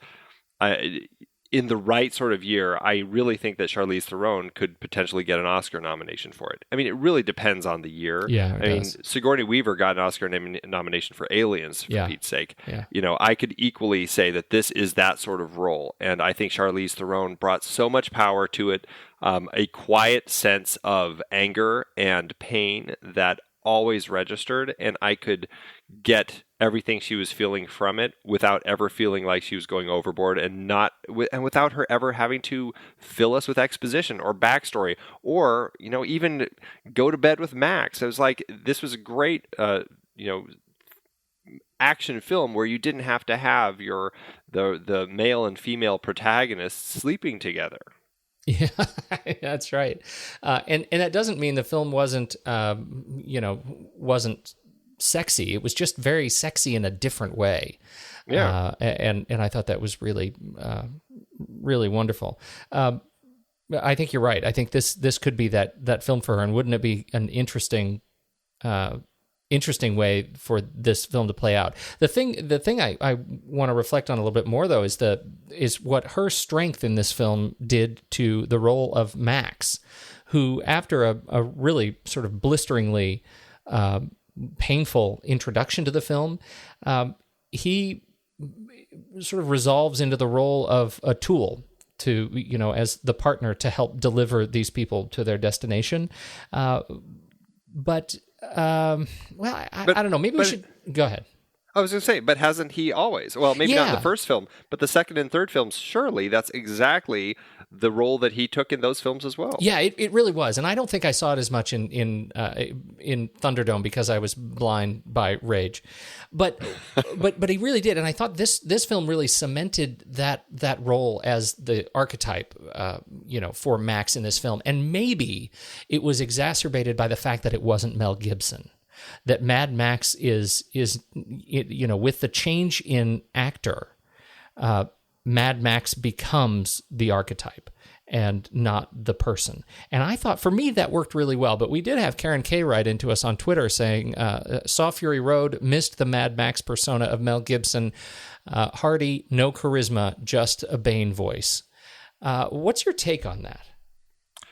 in the right sort of year, I really think that Charlize Theron could potentially get an Oscar nomination for it. I mean, it really depends on the year. Yeah, I mean, Sigourney Weaver got an Oscar nomination for Aliens, for Pete's sake. Yeah. I could equally say that this is that sort of role. And I think Charlize Theron brought so much power to it, a quiet sense of anger and pain that always registered, and I could get everything she was feeling from it without ever feeling like she was going overboard, and without her ever having to fill us with exposition or backstory, or even go to bed with Max. I was like, this was a great action film where you didn't have to have the male and female protagonists sleeping together. Yeah, that's right. And that doesn't mean the film wasn't sexy. It was just very sexy in a different way. Yeah. And I thought that was really, really wonderful. I think you're right. I think this could be that film for her, and wouldn't it be an interesting way for this film to play out? The thing I want to reflect on a little bit more, though, is what her strength in this film did to the role of Max, who, after a really sort of blisteringly painful introduction to the film, he sort of resolves into the role of a tool to, as the partner to help deliver these people to their destination. But I don't know. Maybe we should go ahead. I was going to say, but hasn't he always? Well, maybe not in the first film, but the second and third films, surely that's exactly the role that he took in those films as well. Yeah, it really was. And I don't think I saw it as much in Thunderdome because I was blind by rage. But he really did. And I thought this film really cemented that role as the archetype, for Max in this film. And maybe it was exacerbated by the fact that it wasn't Mel Gibson. That Mad Max is with the change in actor, Mad Max becomes the archetype and not the person. And I thought, for me, that worked really well. But we did have Karen Kay write into us on Twitter saying, saw Fury Road, missed the Mad Max persona of Mel Gibson. Hardy, no charisma, just a Bane voice. What's your take on that?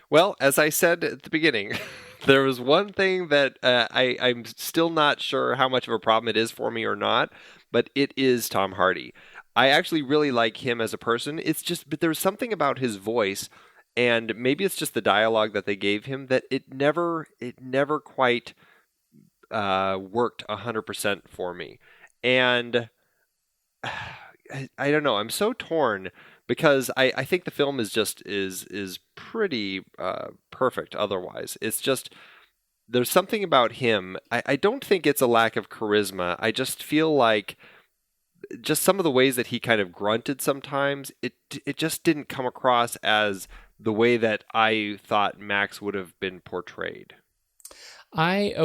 Well, as I said at the beginning, there was one thing that I'm still not sure how much of a problem it is for me or not, but it is Tom Hardy. I actually really like him as a person. It's just, but there's something about his voice, and maybe it's just the dialogue that they gave him, that it never quite worked 100% for me. And I don't know. I'm so torn. Because I think the film is pretty perfect otherwise. It's just, there's something about him. I don't think it's a lack of charisma. I just feel like just some of the ways that he kind of grunted sometimes, it just didn't come across as the way that I thought Max would have been portrayed. I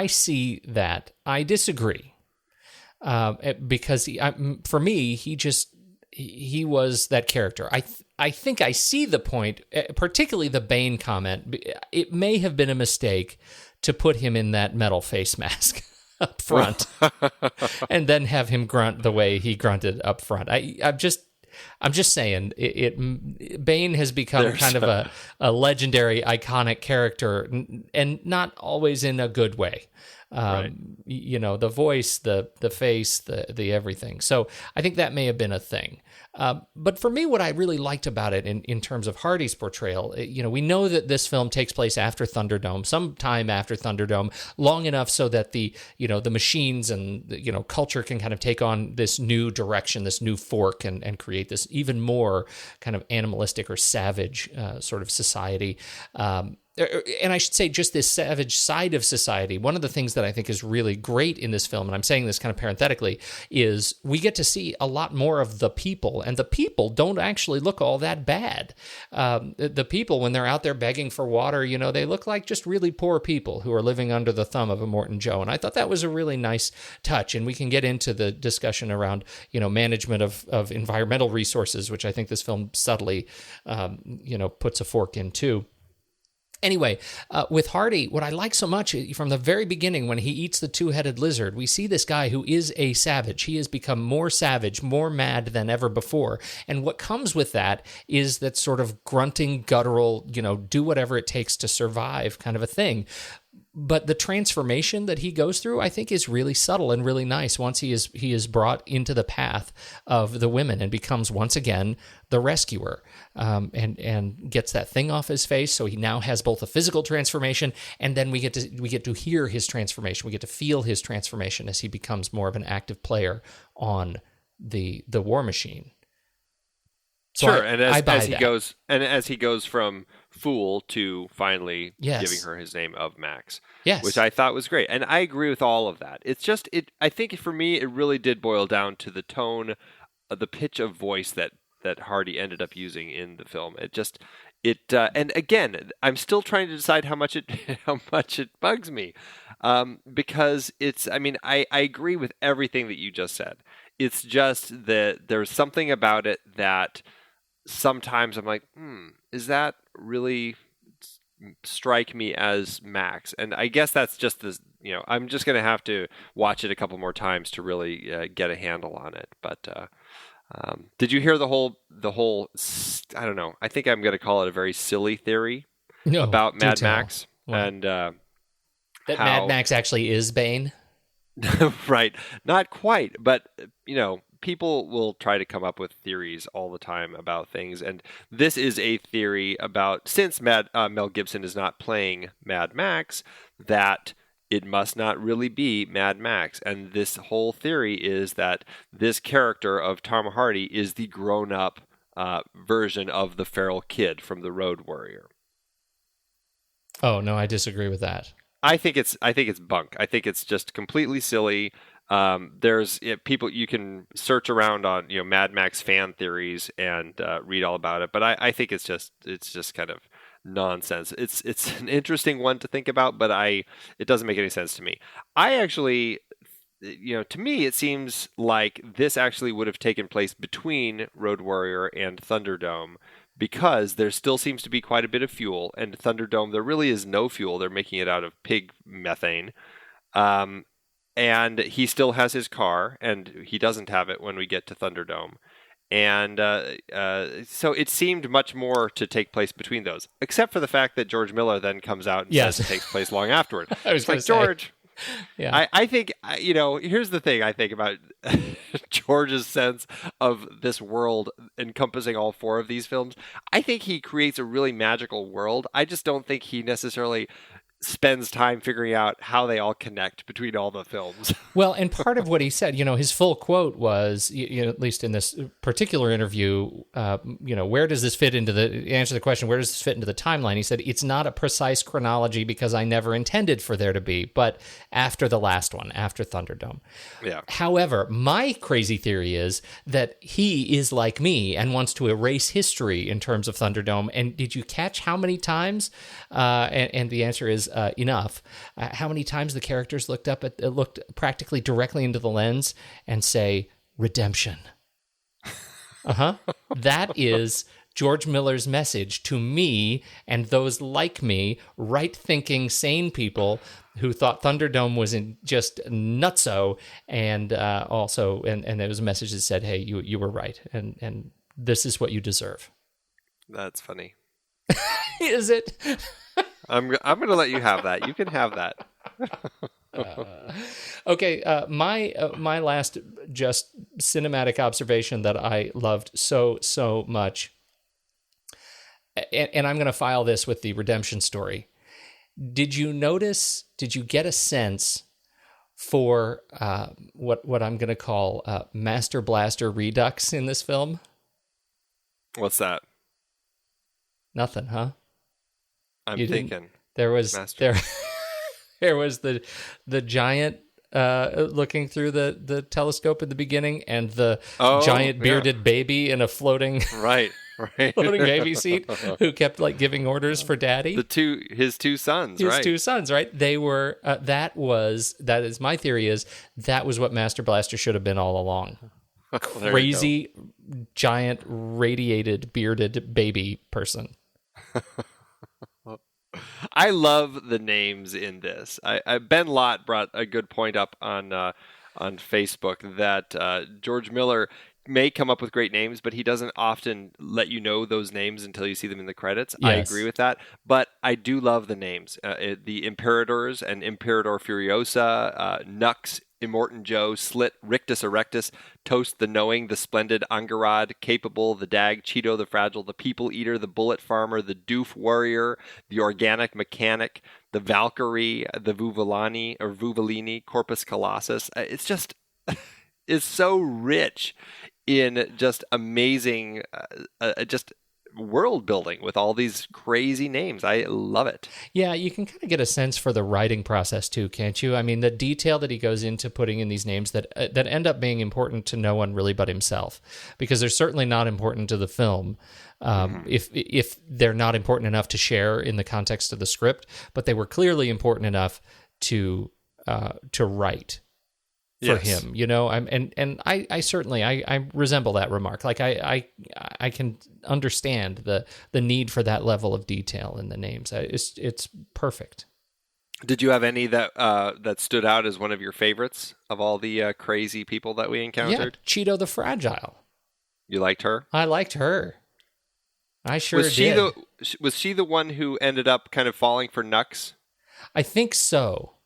see that. I disagree. Because for me, he was that character. I think I see the point, particularly the Bane comment. It may have been a mistake to put him in that metal face mask up front and then have him grunt the way he grunted up front. I'm just saying Bane has become kind of a legendary, iconic character, and not always in a good way. Right. The voice, the face, the everything. So I think that may have been a thing. But for me, what I really liked about it in terms of Hardy's portrayal, we know that this film takes place after Thunderdome, sometime after Thunderdome, long enough so that the machines and, culture can kind of take on this new direction, this new fork, and create this even more kind of animalistic or savage sort of society. And I should say just this savage side of society. One of the things that I think is really great in this film, and I'm saying this kind of parenthetically, is we get to see a lot more of the people, and the people don't actually look all that bad. The people, when they're out there begging for water, they look like just really poor people who are living under the thumb of a Morton Joe. And I thought that was a really nice touch. And we can get into the discussion around, management of environmental resources, which I think this film subtly, puts a fork in too. Anyway, with Hardy, what I like so much from the very beginning when he eats the two-headed lizard, we see this guy who is a savage. He has become more savage, more mad than ever before. And what comes with that is that sort of grunting, guttural, do whatever it takes to survive kind of a thing. But the transformation that he goes through, I think, is really subtle and really nice once he is brought into the path of the women and becomes once again the rescuer, and gets that thing off his face. So he now has both a physical transformation, and then we get to hear his transformation. We get to feel his transformation as he becomes more of an active player on the war machine. So sure, and as he goes from fool to finally giving her his name of Max, which I thought was great, and I agree with all of that. It's just I think for me it really did boil down to the tone, the pitch of voice that Hardy ended up using in the film. And again, I'm still trying to decide how much it bugs me, because I agree with everything that you just said. It's just that there's something about it that sometimes I'm like, is that really strike me as Max? And I guess that's just this, I'm just going to have to watch it a couple more times to really get a handle on it. But did you hear the whole, I don't know, I think I'm going to call it a very silly theory about Mad Max. Well, and that Mad Max actually is Bane? Right. Not quite, but, people will try to come up with theories all the time about things, and this is a theory about, since Mel Gibson is not playing Mad Max, that it must not really be Mad Max. And this whole theory is that this character of Tom Hardy is the grown-up version of the feral kid from The Road Warrior. Oh, no, I disagree with that. I think it's bunk. I think it's just completely silly. There's people you can search around on Mad Max fan theories and read all about it, but I think it's just kind of nonsense. It's an interesting one to think about, but it doesn't make any sense to me. I actually, to me it seems like this actually would have taken place between Road Warrior and Thunderdome, because there still seems to be quite a bit of fuel, and Thunderdome there really is no fuel. They're making it out of pig methane. And he still has his car, and he doesn't have it when we get to Thunderdome. And so it seemed much more to take place between those, except for the fact that George Miller then comes out and says it takes place long afterward. I was like, George, yeah. I think, here's the thing I think about George's sense of this world encompassing all four of these films. I think he creates a really magical world. I just don't think he necessarily spends time figuring out how they all connect between all the films. Well, and part of what he said, his full quote was, at least in this particular interview, where does this fit into answer the question, where does this fit into the timeline? He said, it's not a precise chronology because I never intended for there to be, but after the last one, after Thunderdome. Yeah. However, my crazy theory is that he is like me and wants to erase history in terms of Thunderdome. And did you catch how many times? And the answer is, enough. How many times the characters looked practically directly into the lens and say redemption? That is George Miller's message to me and those like me, right-thinking, sane people who thought Thunderdome was just nutso, and also there was a message that said, "Hey, you were right, and this is what you deserve." That's funny. Is it? I'm going to let you have that. You can have that. Okay, my last just cinematic observation that I loved so much, and I'm going to file this with the redemption story. Did you get a sense for what I'm going to call Master Blaster Redux in this film? What's that? Nothing, huh? I'm thinking there was there was the giant looking through the telescope at the beginning, and the giant bearded baby in a floating floating baby seat who kept giving orders for daddy. His two sons, right? They were that is my theory is that was what Master Blaster should have been all along. Crazy giant radiated bearded baby person. I love the names in this. Ben Lott brought a good point up on Facebook that George Miller may come up with great names, but he doesn't often let you know those names until you see them in the credits. Yes. I agree with that, but I do love the names. The Imperators and Imperator Furiosa, Nux, Immortan Joe, Slit, Rictus Erectus, Toast the Knowing, the Splendid, Angarad, Capable, the Dag, Cheeto the Fragile, the People Eater, the Bullet Farmer, the Doof Warrior, the Organic Mechanic, the Valkyrie, the Vuvalini, Corpus Colossus. It's just, it's so rich in just amazing, just world building with all these crazy names. I love it. Yeah, you can kind of get a sense for the writing process too, can't you? I mean, the detail that he goes into putting in these names that end up being important to no one really but himself, because they're certainly not important to the film. If they're not important enough to share in the context of the script, but they were clearly important enough to write for him, I certainly I resemble that remark. I can understand the need for that level of detail in the names. It's perfect. Did you have any that stood out as one of your favorites of all the crazy people that we encountered? Yeah, Cheeto the Fragile. You liked her? I liked her. I sure did. Was she the one who ended up kind of falling for Nux? I think so.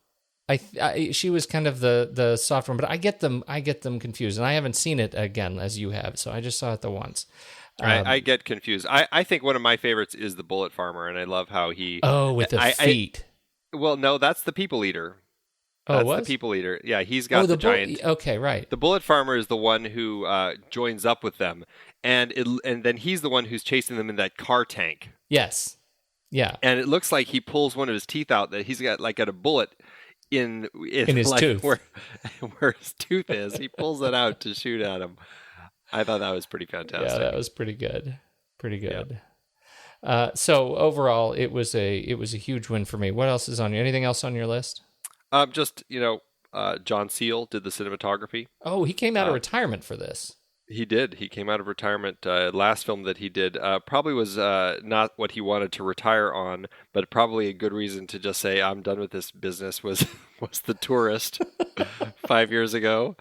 She was kind of the soft one, but I get them confused, and I haven't seen it again as you have, so I just saw it the once. I get confused. I think one of my favorites is the Bullet Farmer, and I love how he... Oh, with the feet. Well, no, that's the People Eater. Oh, That's what? the people eater. Yeah, he's got the giant. Okay, right. The bullet farmer is the one who joins up with them, and then he's the one who's chasing them in that car tank. Yes. Yeah. And it looks like he pulls one of his teeth out. That he's got a bullet in his tooth, where his tooth is. He pulls it out to shoot at him. I thought that was pretty fantastic. Yeah, that was pretty good. Pretty good. Yeah. So overall, it was a huge win for me. What else is on you? Anything else on your list? John Seale did the cinematography. Oh, he came out of retirement for this. He did. He came out of retirement. Last film that he did probably was not what he wanted to retire on, but probably a good reason to just say, I'm done with this business was The Tourist 5 years ago.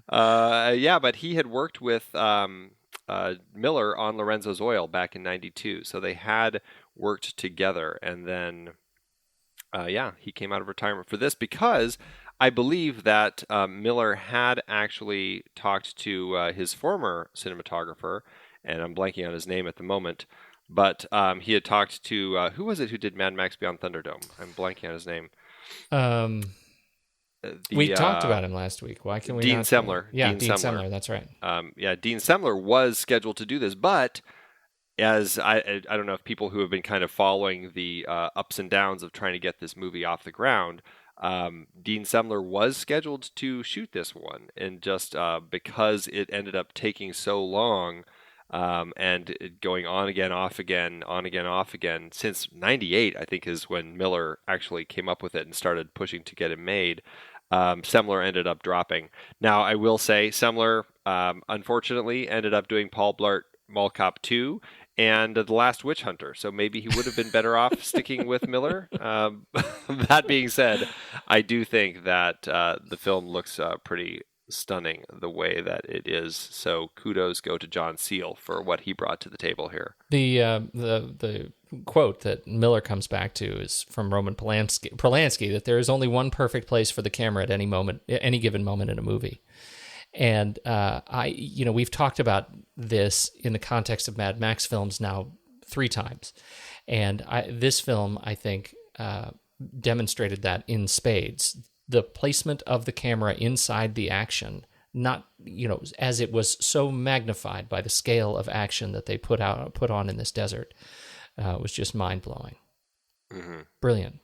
But he had worked with Miller on Lorenzo's Oil back in 92. So they had worked together. And then, he came out of retirement for this because I believe that Miller had actually talked to his former cinematographer, and I'm blanking on his name at the moment, but he had talked to, who was it who did Mad Max Beyond Thunderdome? I'm blanking on his name. We talked about him last week. Why can we Dean not? Semler. Yeah, Dean Semler, that's right. Dean Semler was scheduled to do this, but as I don't know if people who have been kind of following the ups and downs of trying to get this movie off the ground, Dean Semler was scheduled to shoot this one, and just because it ended up taking so long and it going on again, off again, since 98, I think is when Miller actually came up with it and started pushing to get it made. Semler ended up dropping. Now, I will say Semler, unfortunately, ended up doing Paul Blart Mall Cop 2 and The Last Witch Hunter. So maybe he would have been better off sticking with Miller. That being said, I do think that the film looks pretty stunning the way that it is. So kudos go to John Seale for what he brought to the table here. The quote that Miller comes back to is from Roman Polanski, that there is only one perfect place for the camera at any given moment in a movie. And we've talked about this in the context of Mad Max films now 3 times, and this film, I think, demonstrated that in spades. The placement of the camera inside the action, not as it was so magnified by the scale of action that they put on in this desert, was just mind blowing. Mm-hmm. Brilliant.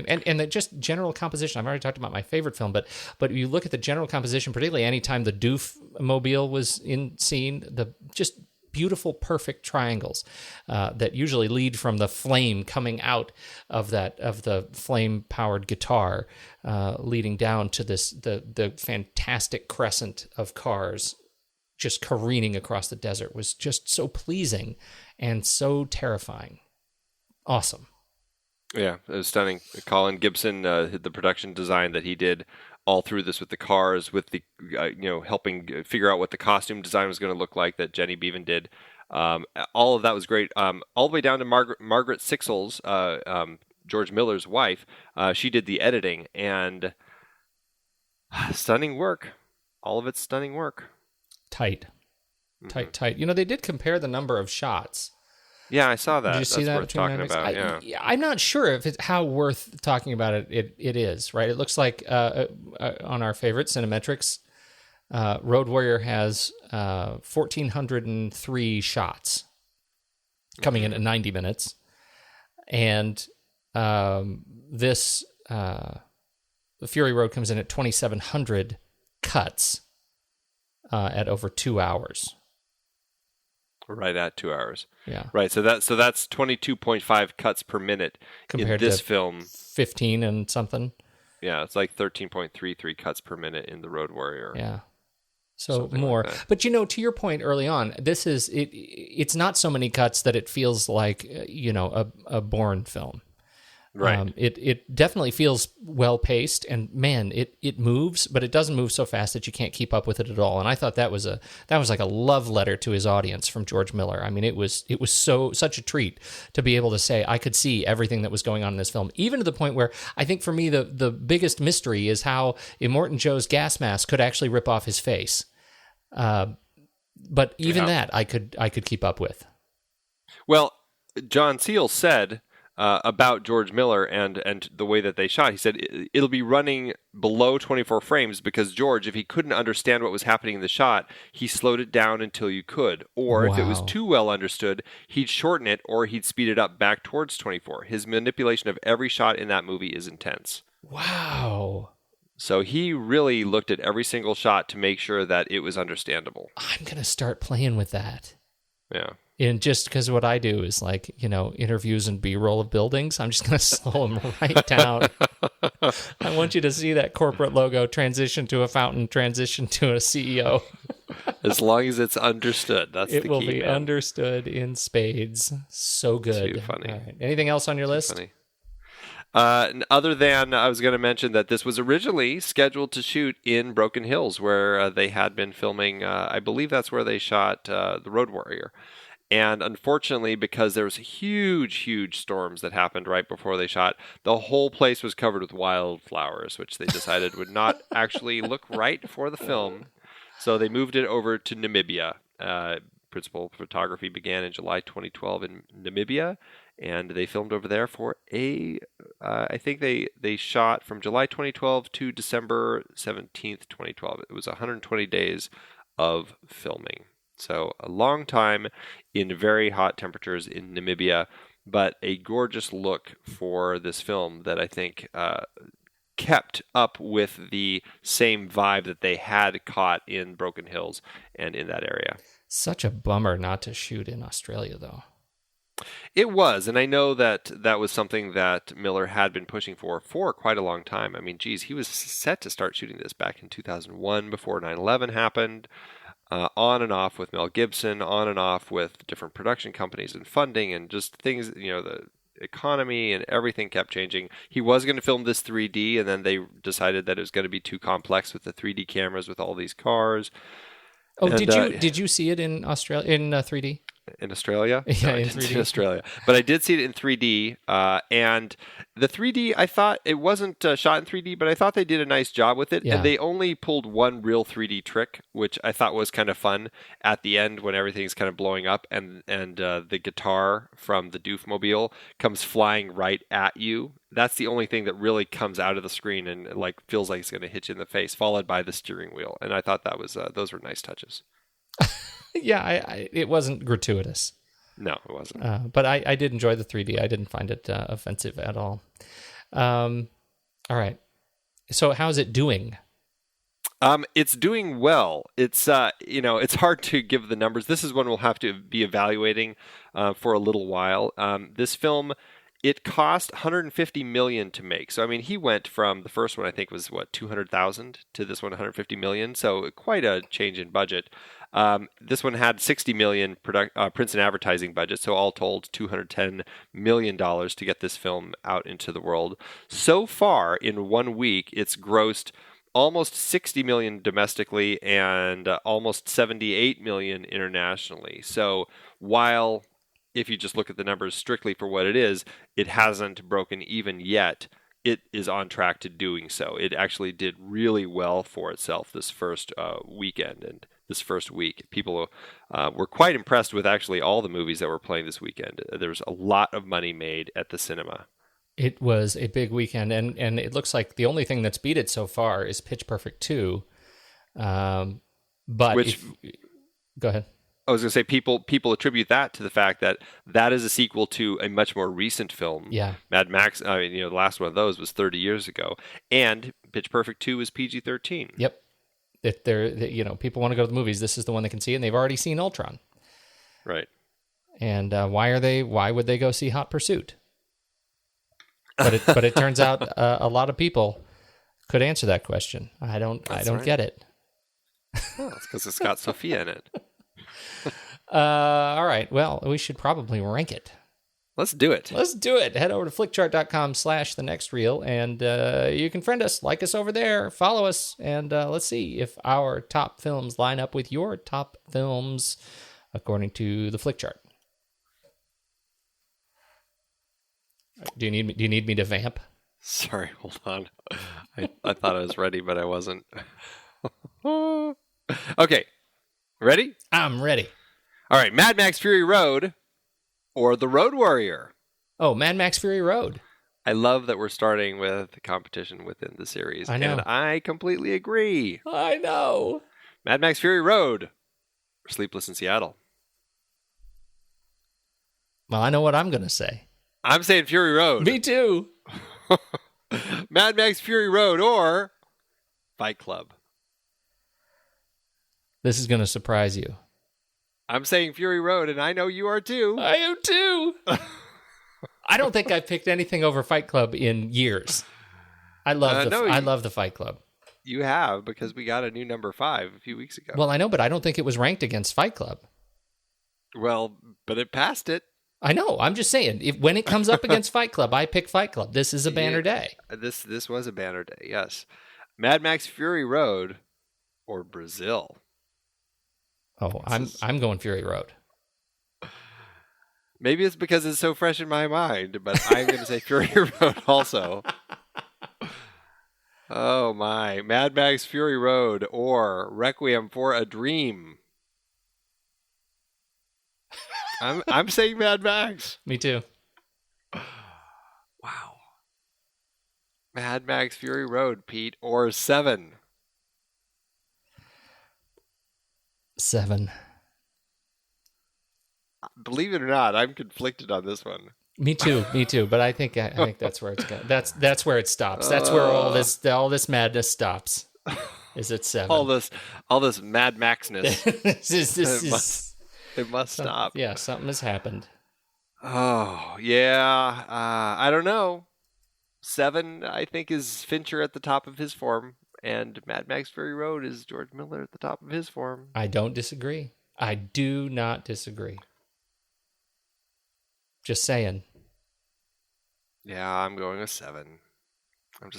And the just general composition, I've already talked about my favorite film, but you look at the general composition, particularly anytime the Doof mobile was in scene, the just beautiful, perfect triangles that usually lead from the flame coming out of the flame-powered guitar, leading down to the fantastic crescent of cars just careening across the desert was just so pleasing and so terrifying. Awesome. Yeah, it was stunning. Colin Gibson, the production design that he did all through this with the cars, with the helping figure out what the costume design was going to look like that Jenny Beavan did. All of that was great. All the way down to Margaret Sixel's, George Miller's wife. She did the editing, and stunning work. All of it's stunning work. Tight. They did compare the number of shots. Yeah, I saw that. Did you see that? Worth talking about. I'm not sure if it's how worth talking about it is, right? It looks like on our favorite Cinemetrics, Road Warrior has 1,403 shots coming in at 90 minutes. And this Fury Road comes in at 2,700 cuts at over 2 hours. Right at 2 hours. Yeah. Right. So that's 22.5 cuts per minute compared in this to film. 15 and something. Yeah, it's like 13.33 cuts per minute in the Road Warrior. Yeah. So something more. Like but to your point early on, this is it's not so many cuts that it feels like a Bourne film. Right. It definitely feels well paced, and man, it moves, but it doesn't move so fast that you can't keep up with it at all. And I thought that was like a love letter to his audience from George Miller. I mean, it was such a treat to be able to say I could see everything that was going on in this film, even to the point where I think for me the biggest mystery is how Immortan Joe's gas mask could actually rip off his face. But even that I could keep up with. Well, John Seale said about George Miller and the way that they shot. He said it'll be running below 24 frames because George, if he couldn't understand what was happening in the shot, he slowed it down until you could. Or if it was too well understood, he'd shorten it or he'd speed it up back towards 24. His manipulation of every shot in that movie is intense. Wow. So he really looked at every single shot to make sure that it was understandable. I'm going to start playing with that. Yeah. And just because what I do is interviews and B-roll of buildings, I'm just going to slow them right down. I want you to see that corporate logo transition to a fountain, transition to a CEO. As long as it's understood. That's the key. It will be understood in spades. So good. Too funny. All right. Anything else on your list? Funny. Other than I was going to mention that this was originally scheduled to shoot in Broken Hills, where they had been filming. I believe that's where they shot The Road Warrior. And unfortunately, because there was huge storms that happened right before they shot, the whole place was covered with wildflowers, which they decided would not actually look right for the film. So they moved it over to Namibia. Principal photography began in July 2012 in Namibia, and they filmed over there for I think they shot from July 2012 to December 17th, 2012. It was 120 days of filming. So a long time in very hot temperatures in Namibia, but a gorgeous look for this film that I think kept up with the same vibe that they had caught in Broken Hills and in that area. Such a bummer not to shoot in Australia, though. It was, and I know that was something that Miller had been pushing for quite a long time. I mean, geez, he was set to start shooting this back in 2001 before 9/11 happened. On and off with Mel Gibson, on and off with different production companies and funding and just things, the economy and everything kept changing. He was going to film this 3D, and then they decided that it was going to be too complex with the 3D cameras with all these cars. Oh, and, did you see it in Australia in 3D? In Australia? Yeah, no, in 3D. In Australia. But I did see it in 3D, and the 3D, I thought it wasn't shot in 3D, but I thought they did a nice job with it. Yeah. And they only pulled one real 3D trick, which I thought was kind of fun at the end when everything's kind of blowing up and the guitar from the Doofmobile comes flying right at you. That's the only thing that really comes out of the screen and feels like it's going to hit you in the face, followed by the steering wheel. And I thought that was those were nice touches. Yeah, it wasn't gratuitous. No, it wasn't. But I did enjoy the 3D. I didn't find it offensive at all. All right. So how's it doing? It's doing well. It's it's hard to give the numbers. This is one we'll have to be evaluating for a little while. This film, it cost $150 million to make. So I mean, he went from the first one I think was $200,000 to this one $150 million. So quite a change in budget. This one had $60 million prints and advertising budget, so all told, $210 million to get this film out into the world. So far, in 1 week, it's grossed almost $60 million domestically and almost $78 million internationally. So while, if you just look at the numbers strictly for what it is, it hasn't broken even yet, it is on track to doing so. It actually did really well for itself this first weekend and this first week. People were quite impressed with actually all the movies that were playing this weekend. There was a lot of money made at the cinema. It was a big weekend, and it looks like the only thing that's beat it so far is Pitch Perfect 2. But go ahead. I was going to say people attribute that to the fact that is a sequel to a much more recent film. Yeah. Mad Max, I mean, the last one of those was 30 years ago. And Pitch Perfect 2 is PG-13. Yep. If people want to go to the movies, this is the one they can see, and they've already seen Ultron. Right. And why would they go see Hot Pursuit? But it turns out a lot of people could answer that question. I don't get it. Well, it's because it's got Sophia in it. All right. Well, we should probably rank it. Let's do it. Head over to flickchart.com/thenextreel, and you can friend us, like us over there, follow us, and let's see if our top films line up with your top films according to the Flick Chart. Do you need me to vamp? Sorry, hold on. I thought I was ready, but I wasn't. Okay. Ready? I'm ready. All right, Mad Max Fury Road or The Road Warrior? Oh, Mad Max Fury Road. I love that we're starting with the competition within the series. I know. And I completely agree. I know. Mad Max Fury Road or Sleepless in Seattle. Well, I know what I'm going to say. I'm saying Fury Road. Me too. Mad Max Fury Road or Fight Club. This is going to surprise you. I'm saying Fury Road, and I know you are too. I am too. I don't think I've picked anything over Fight Club in years. I love the Fight Club. You have, because we got a new number 5 a few weeks ago. Well, I know, but I don't think it was ranked against Fight Club. Well, but it passed it. I know. I'm just saying, when it comes up against Fight Club, I pick Fight Club. This is a banner day. This was a banner day, yes. Mad Max Fury Road or Brazil. Oh, I'm going Fury Road. Maybe it's because it's so fresh in my mind, but I'm going to say Fury Road also. Oh my. Mad Max Fury Road or Requiem for a Dream. I'm saying Mad Max. Me too. Wow. Mad Max Fury Road, Pete, or 7. 7. Believe it or not, I'm conflicted on this one. Me too. But I think that's where it's going. That's where it stops. That's where all this madness stops. Is at 7. all this Mad Maxness. It must stop. Yeah, something has happened. Oh yeah, I don't know. 7, I think, is Fincher at the top of his form, and Mad Max Fury Road is George Miller at the top of his form. I don't disagree. I do not disagree. Just saying. Yeah, I'm going with 7. I'm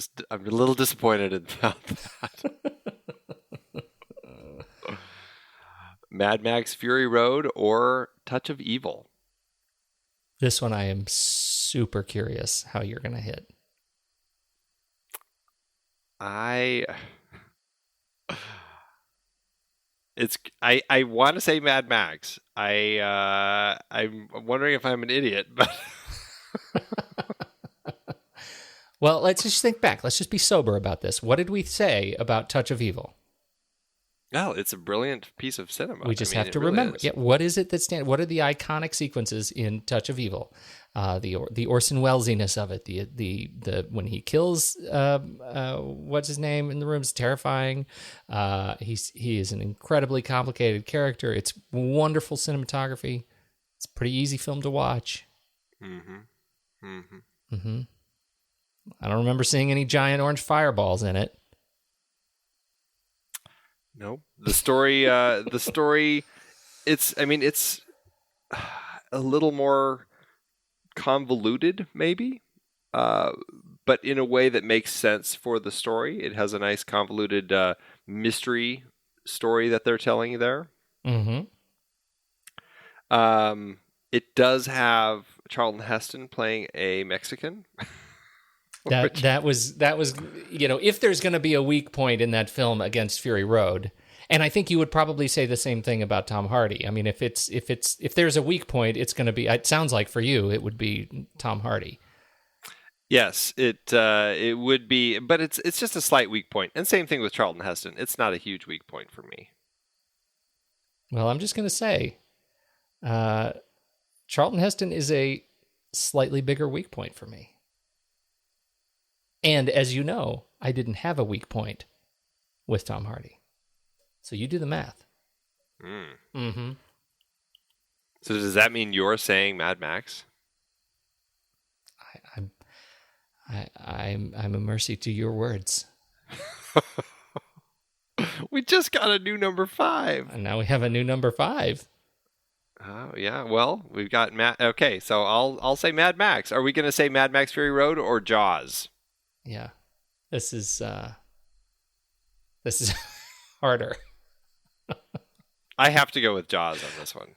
a little disappointed about that. Mad Max Fury Road or Touch of Evil. This one I am super curious how you're going to hit. I want to say Mad Max. I'm wondering if I'm an idiot, but well, let's just think back. Let's just be sober about this. What did we say about Touch of Evil? Oh, it's a brilliant piece of cinema. We just have to remember. Yeah, what is it that stands? What are the iconic sequences in Touch of Evil? The Orson Wellesiness of it. The when he kills what's his name in the room is terrifying. He is an incredibly complicated character. It's wonderful cinematography. It's a pretty easy film to watch. Mm-hmm. Mm-hmm. Mm-hmm. I don't remember seeing any giant orange fireballs in it. No, the story. It's a little more convoluted, maybe, but in a way that makes sense for the story. It has a nice convoluted mystery story that they're telling you there. Mm-hmm. It does have Charlton Heston playing a Mexican. That was if there's going to be a weak point in that film against Fury Road, and I think you would probably say the same thing about Tom Hardy. I mean, if there's a weak point, it's going to be. It sounds like for you, it would be Tom Hardy. Yes, it would be, but it's just a slight weak point. And same thing with Charlton Heston. It's not a huge weak point for me. Well, I'm just going to say, Charlton Heston is a slightly bigger weak point for me. And as you know, I didn't have a weak point with Tom Hardy. So you do the math. Mm-hmm. So does that mean you're saying Mad Max? I'm a mercy to your words. We just got a new number 5. And now we have a new number 5. Oh yeah. Well, we've got Okay, so I'll say Mad Max. Are we going to say Mad Max Fury Road or Jaws? Yeah, this is harder. I have to go with Jaws on this one.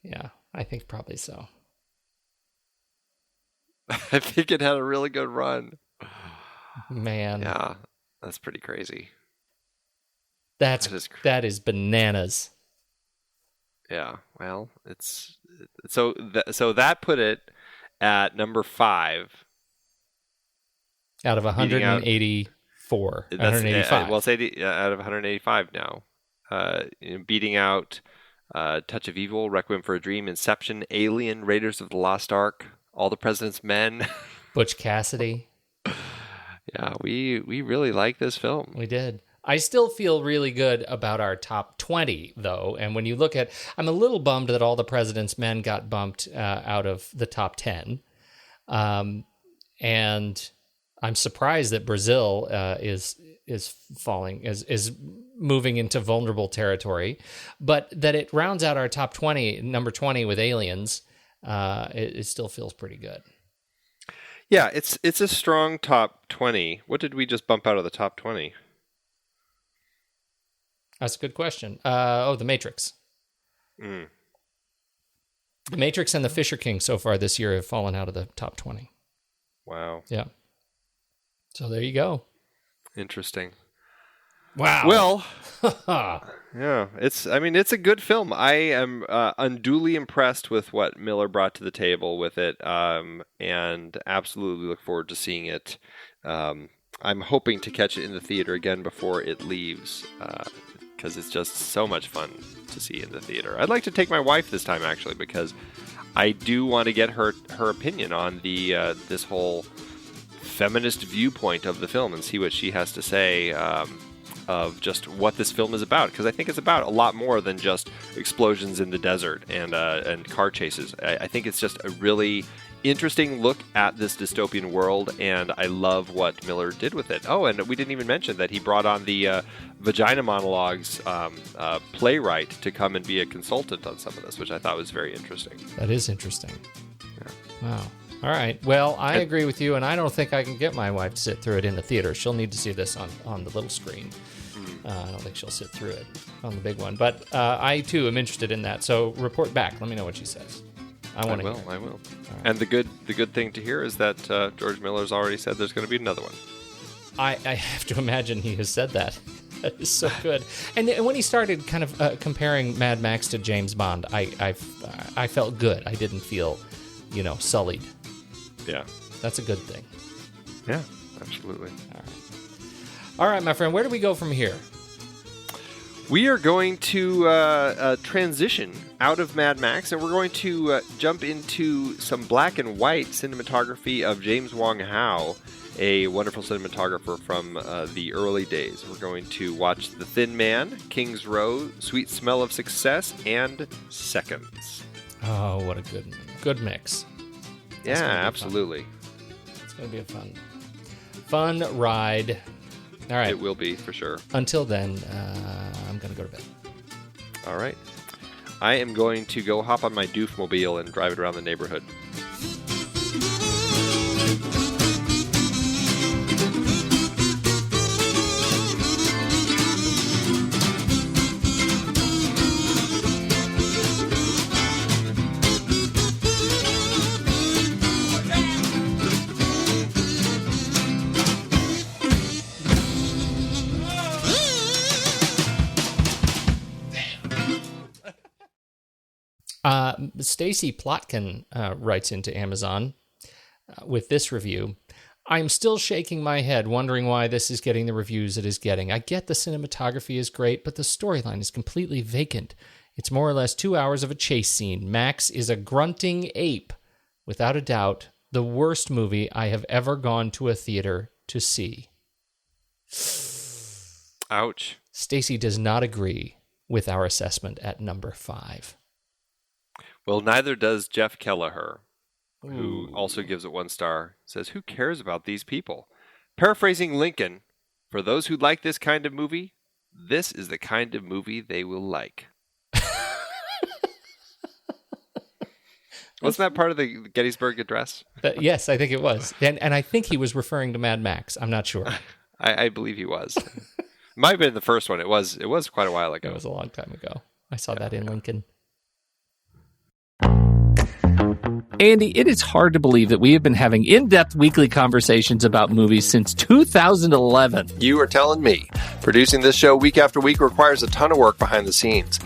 Yeah, I think probably so. I think it had a really good run. Man. Yeah, that's pretty crazy. That is bananas. Yeah, well, it's so that put it at number 5. Out of 184. 185. Well, say out of 185 now. Beating out Touch of Evil, Requiem for a Dream, Inception, Alien, Raiders of the Lost Ark, All the President's Men. Butch Cassidy. Yeah, we really like this film. We did. I still feel really good about our top 20, though. And when you look at... I'm a little bummed that All the President's Men got bumped out of the top 10. And I'm surprised that Brazil is falling, is moving into vulnerable territory. But that it rounds out our top 20, number 20 with Aliens, it still feels pretty good. Yeah, it's a strong top 20. What did we just bump out of the top 20? That's a good question. The Matrix. The Matrix and the Fisher King so far this year have fallen out of the top 20. Wow. Yeah. So there you go. Interesting. Wow. Well, yeah, it's a good film. I am unduly impressed with what Miller brought to the table with it, and absolutely look forward to seeing it. I'm hoping to catch it in the theater again before it leaves, because it's just so much fun to see in the theater. I'd like to take my wife this time, actually, because I do want to get her opinion on the this whole feminist viewpoint of the film and see what she has to say of just what this film is about, because I think it's about a lot more than just explosions in the desert and car chases. I think it's just a really interesting look at this dystopian world, and I love what Miller did with it. Oh, and we didn't even mention that he brought on the Vagina Monologues playwright to come and be a consultant on some of this, which I thought was very interesting. That is interesting. Yeah. Wow. All right. Well, I agree with you, and I don't think I can get my wife to sit through it in the theater. She'll need to see this on the little screen. I don't think she'll sit through it on the big one. But I, too, am interested in that. So report back. Let me know what she says. I will. Right. And the good thing to hear is that George Miller's already said there's going to be another one. I have to imagine he has said that. That is so good. And when he started kind of comparing Mad Max to James Bond, I felt good. I didn't feel, sullied. Yeah. That's a good thing. Yeah, absolutely. All right, my friend, where do we go from here? We are going to transition out of Mad Max, and we're going to jump into some black and white cinematography of James Wong Howe, a wonderful cinematographer from the early days. We're going to watch The Thin Man, King's Row, Sweet Smell of Success, and Seconds. Oh, what a good mix. Yeah, absolutely. It's going to be a fun ride. All right. It will be, for sure. Until then, I'm going to go to bed. All right. I am going to go hop on my Doofmobile and drive it around the neighborhood. Stacy Plotkin writes into Amazon with this review. I'm still shaking my head, wondering why this is getting the reviews it is getting. I get the cinematography is great, but the storyline is completely vacant. It's more or less 2 hours of a chase scene. Max is a grunting ape. Without a doubt, the worst movie I have ever gone to a theater to see. Ouch. Stacy does not agree with our assessment at number 5. Well, neither does Jeff Kelleher, who also gives it 1 star. Says, who cares about these people? Paraphrasing Lincoln, for those who like this kind of movie, this is the kind of movie they will like. Wasn't that part of the Gettysburg Address? Yes, I think it was. And I think he was referring to Mad Max. I'm not sure. I believe he was. It might have been the first one. It was quite a while ago. It was a long time ago. I saw that in Lincoln. Andy, it is hard to believe that we have been having in-depth weekly conversations about movies since 2011. You are telling me. Producing this show week after week requires a ton of work behind the scenes.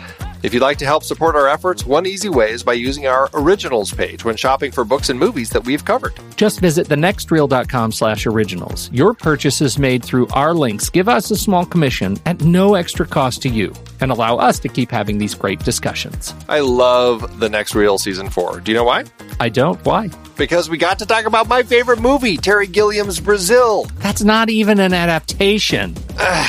If you'd like to help support our efforts, one easy way is by using our originals page when shopping for books and movies that we've covered. Just visit thenextreel.com/originals. Your purchases made through our links give us a small commission at no extra cost to you and allow us to keep having these great discussions. I love The Next Reel Season 4. Do you know why? I don't. Why? Because we got to talk about my favorite movie, Terry Gilliam's Brazil. That's not even an adaptation.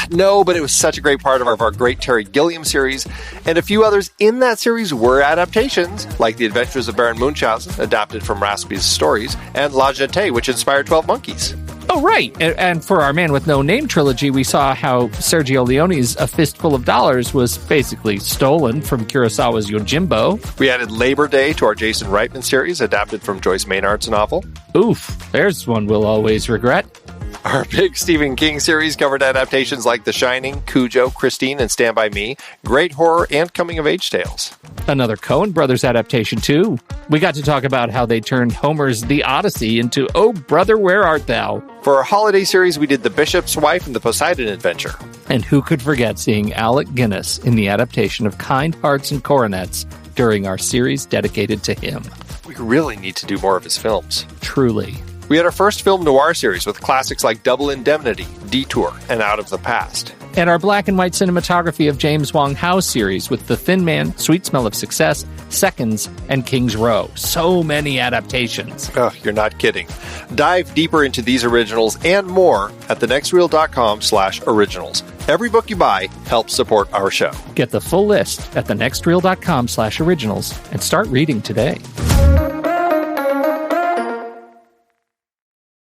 No, but it was such a great part of our great Terry Gilliam series, and a few others in that series were adaptations, like The Adventures of Baron Munchausen, adapted from Raspi's stories, and La Jetée, which inspired 12 Monkeys. Oh, right. And for our Man with No Name trilogy, we saw how Sergio Leone's A Fistful of Dollars was basically stolen from Kurosawa's Yojimbo. We added Labor Day to our Jason Reitman series, adapted from Joyce Maynard's novel. Oof, there's one we'll always regret. Our big Stephen King series covered adaptations like The Shining, Cujo, Christine, and Stand By Me, great horror and coming-of-age tales. Another Coen Brothers adaptation, too. We got to talk about how they turned Homer's The Odyssey into Oh, Brother, Where Art Thou? For our holiday series, we did The Bishop's Wife and The Poseidon Adventure. And who could forget seeing Alec Guinness in the adaptation of Kind Hearts and Coronets during our series dedicated to him. We really need to do more of his films. Truly. We had our first film noir series with classics like Double Indemnity, Detour, and Out of the Past. And our black and white cinematography of James Wong Howe's series with The Thin Man, Sweet Smell of Success, Seconds, and King's Row. So many adaptations. Oh, you're not kidding. Dive deeper into these originals and more at thenextreel.com/originals. Every book you buy helps support our show. Get the full list at thenextreel.com/originals and start reading today.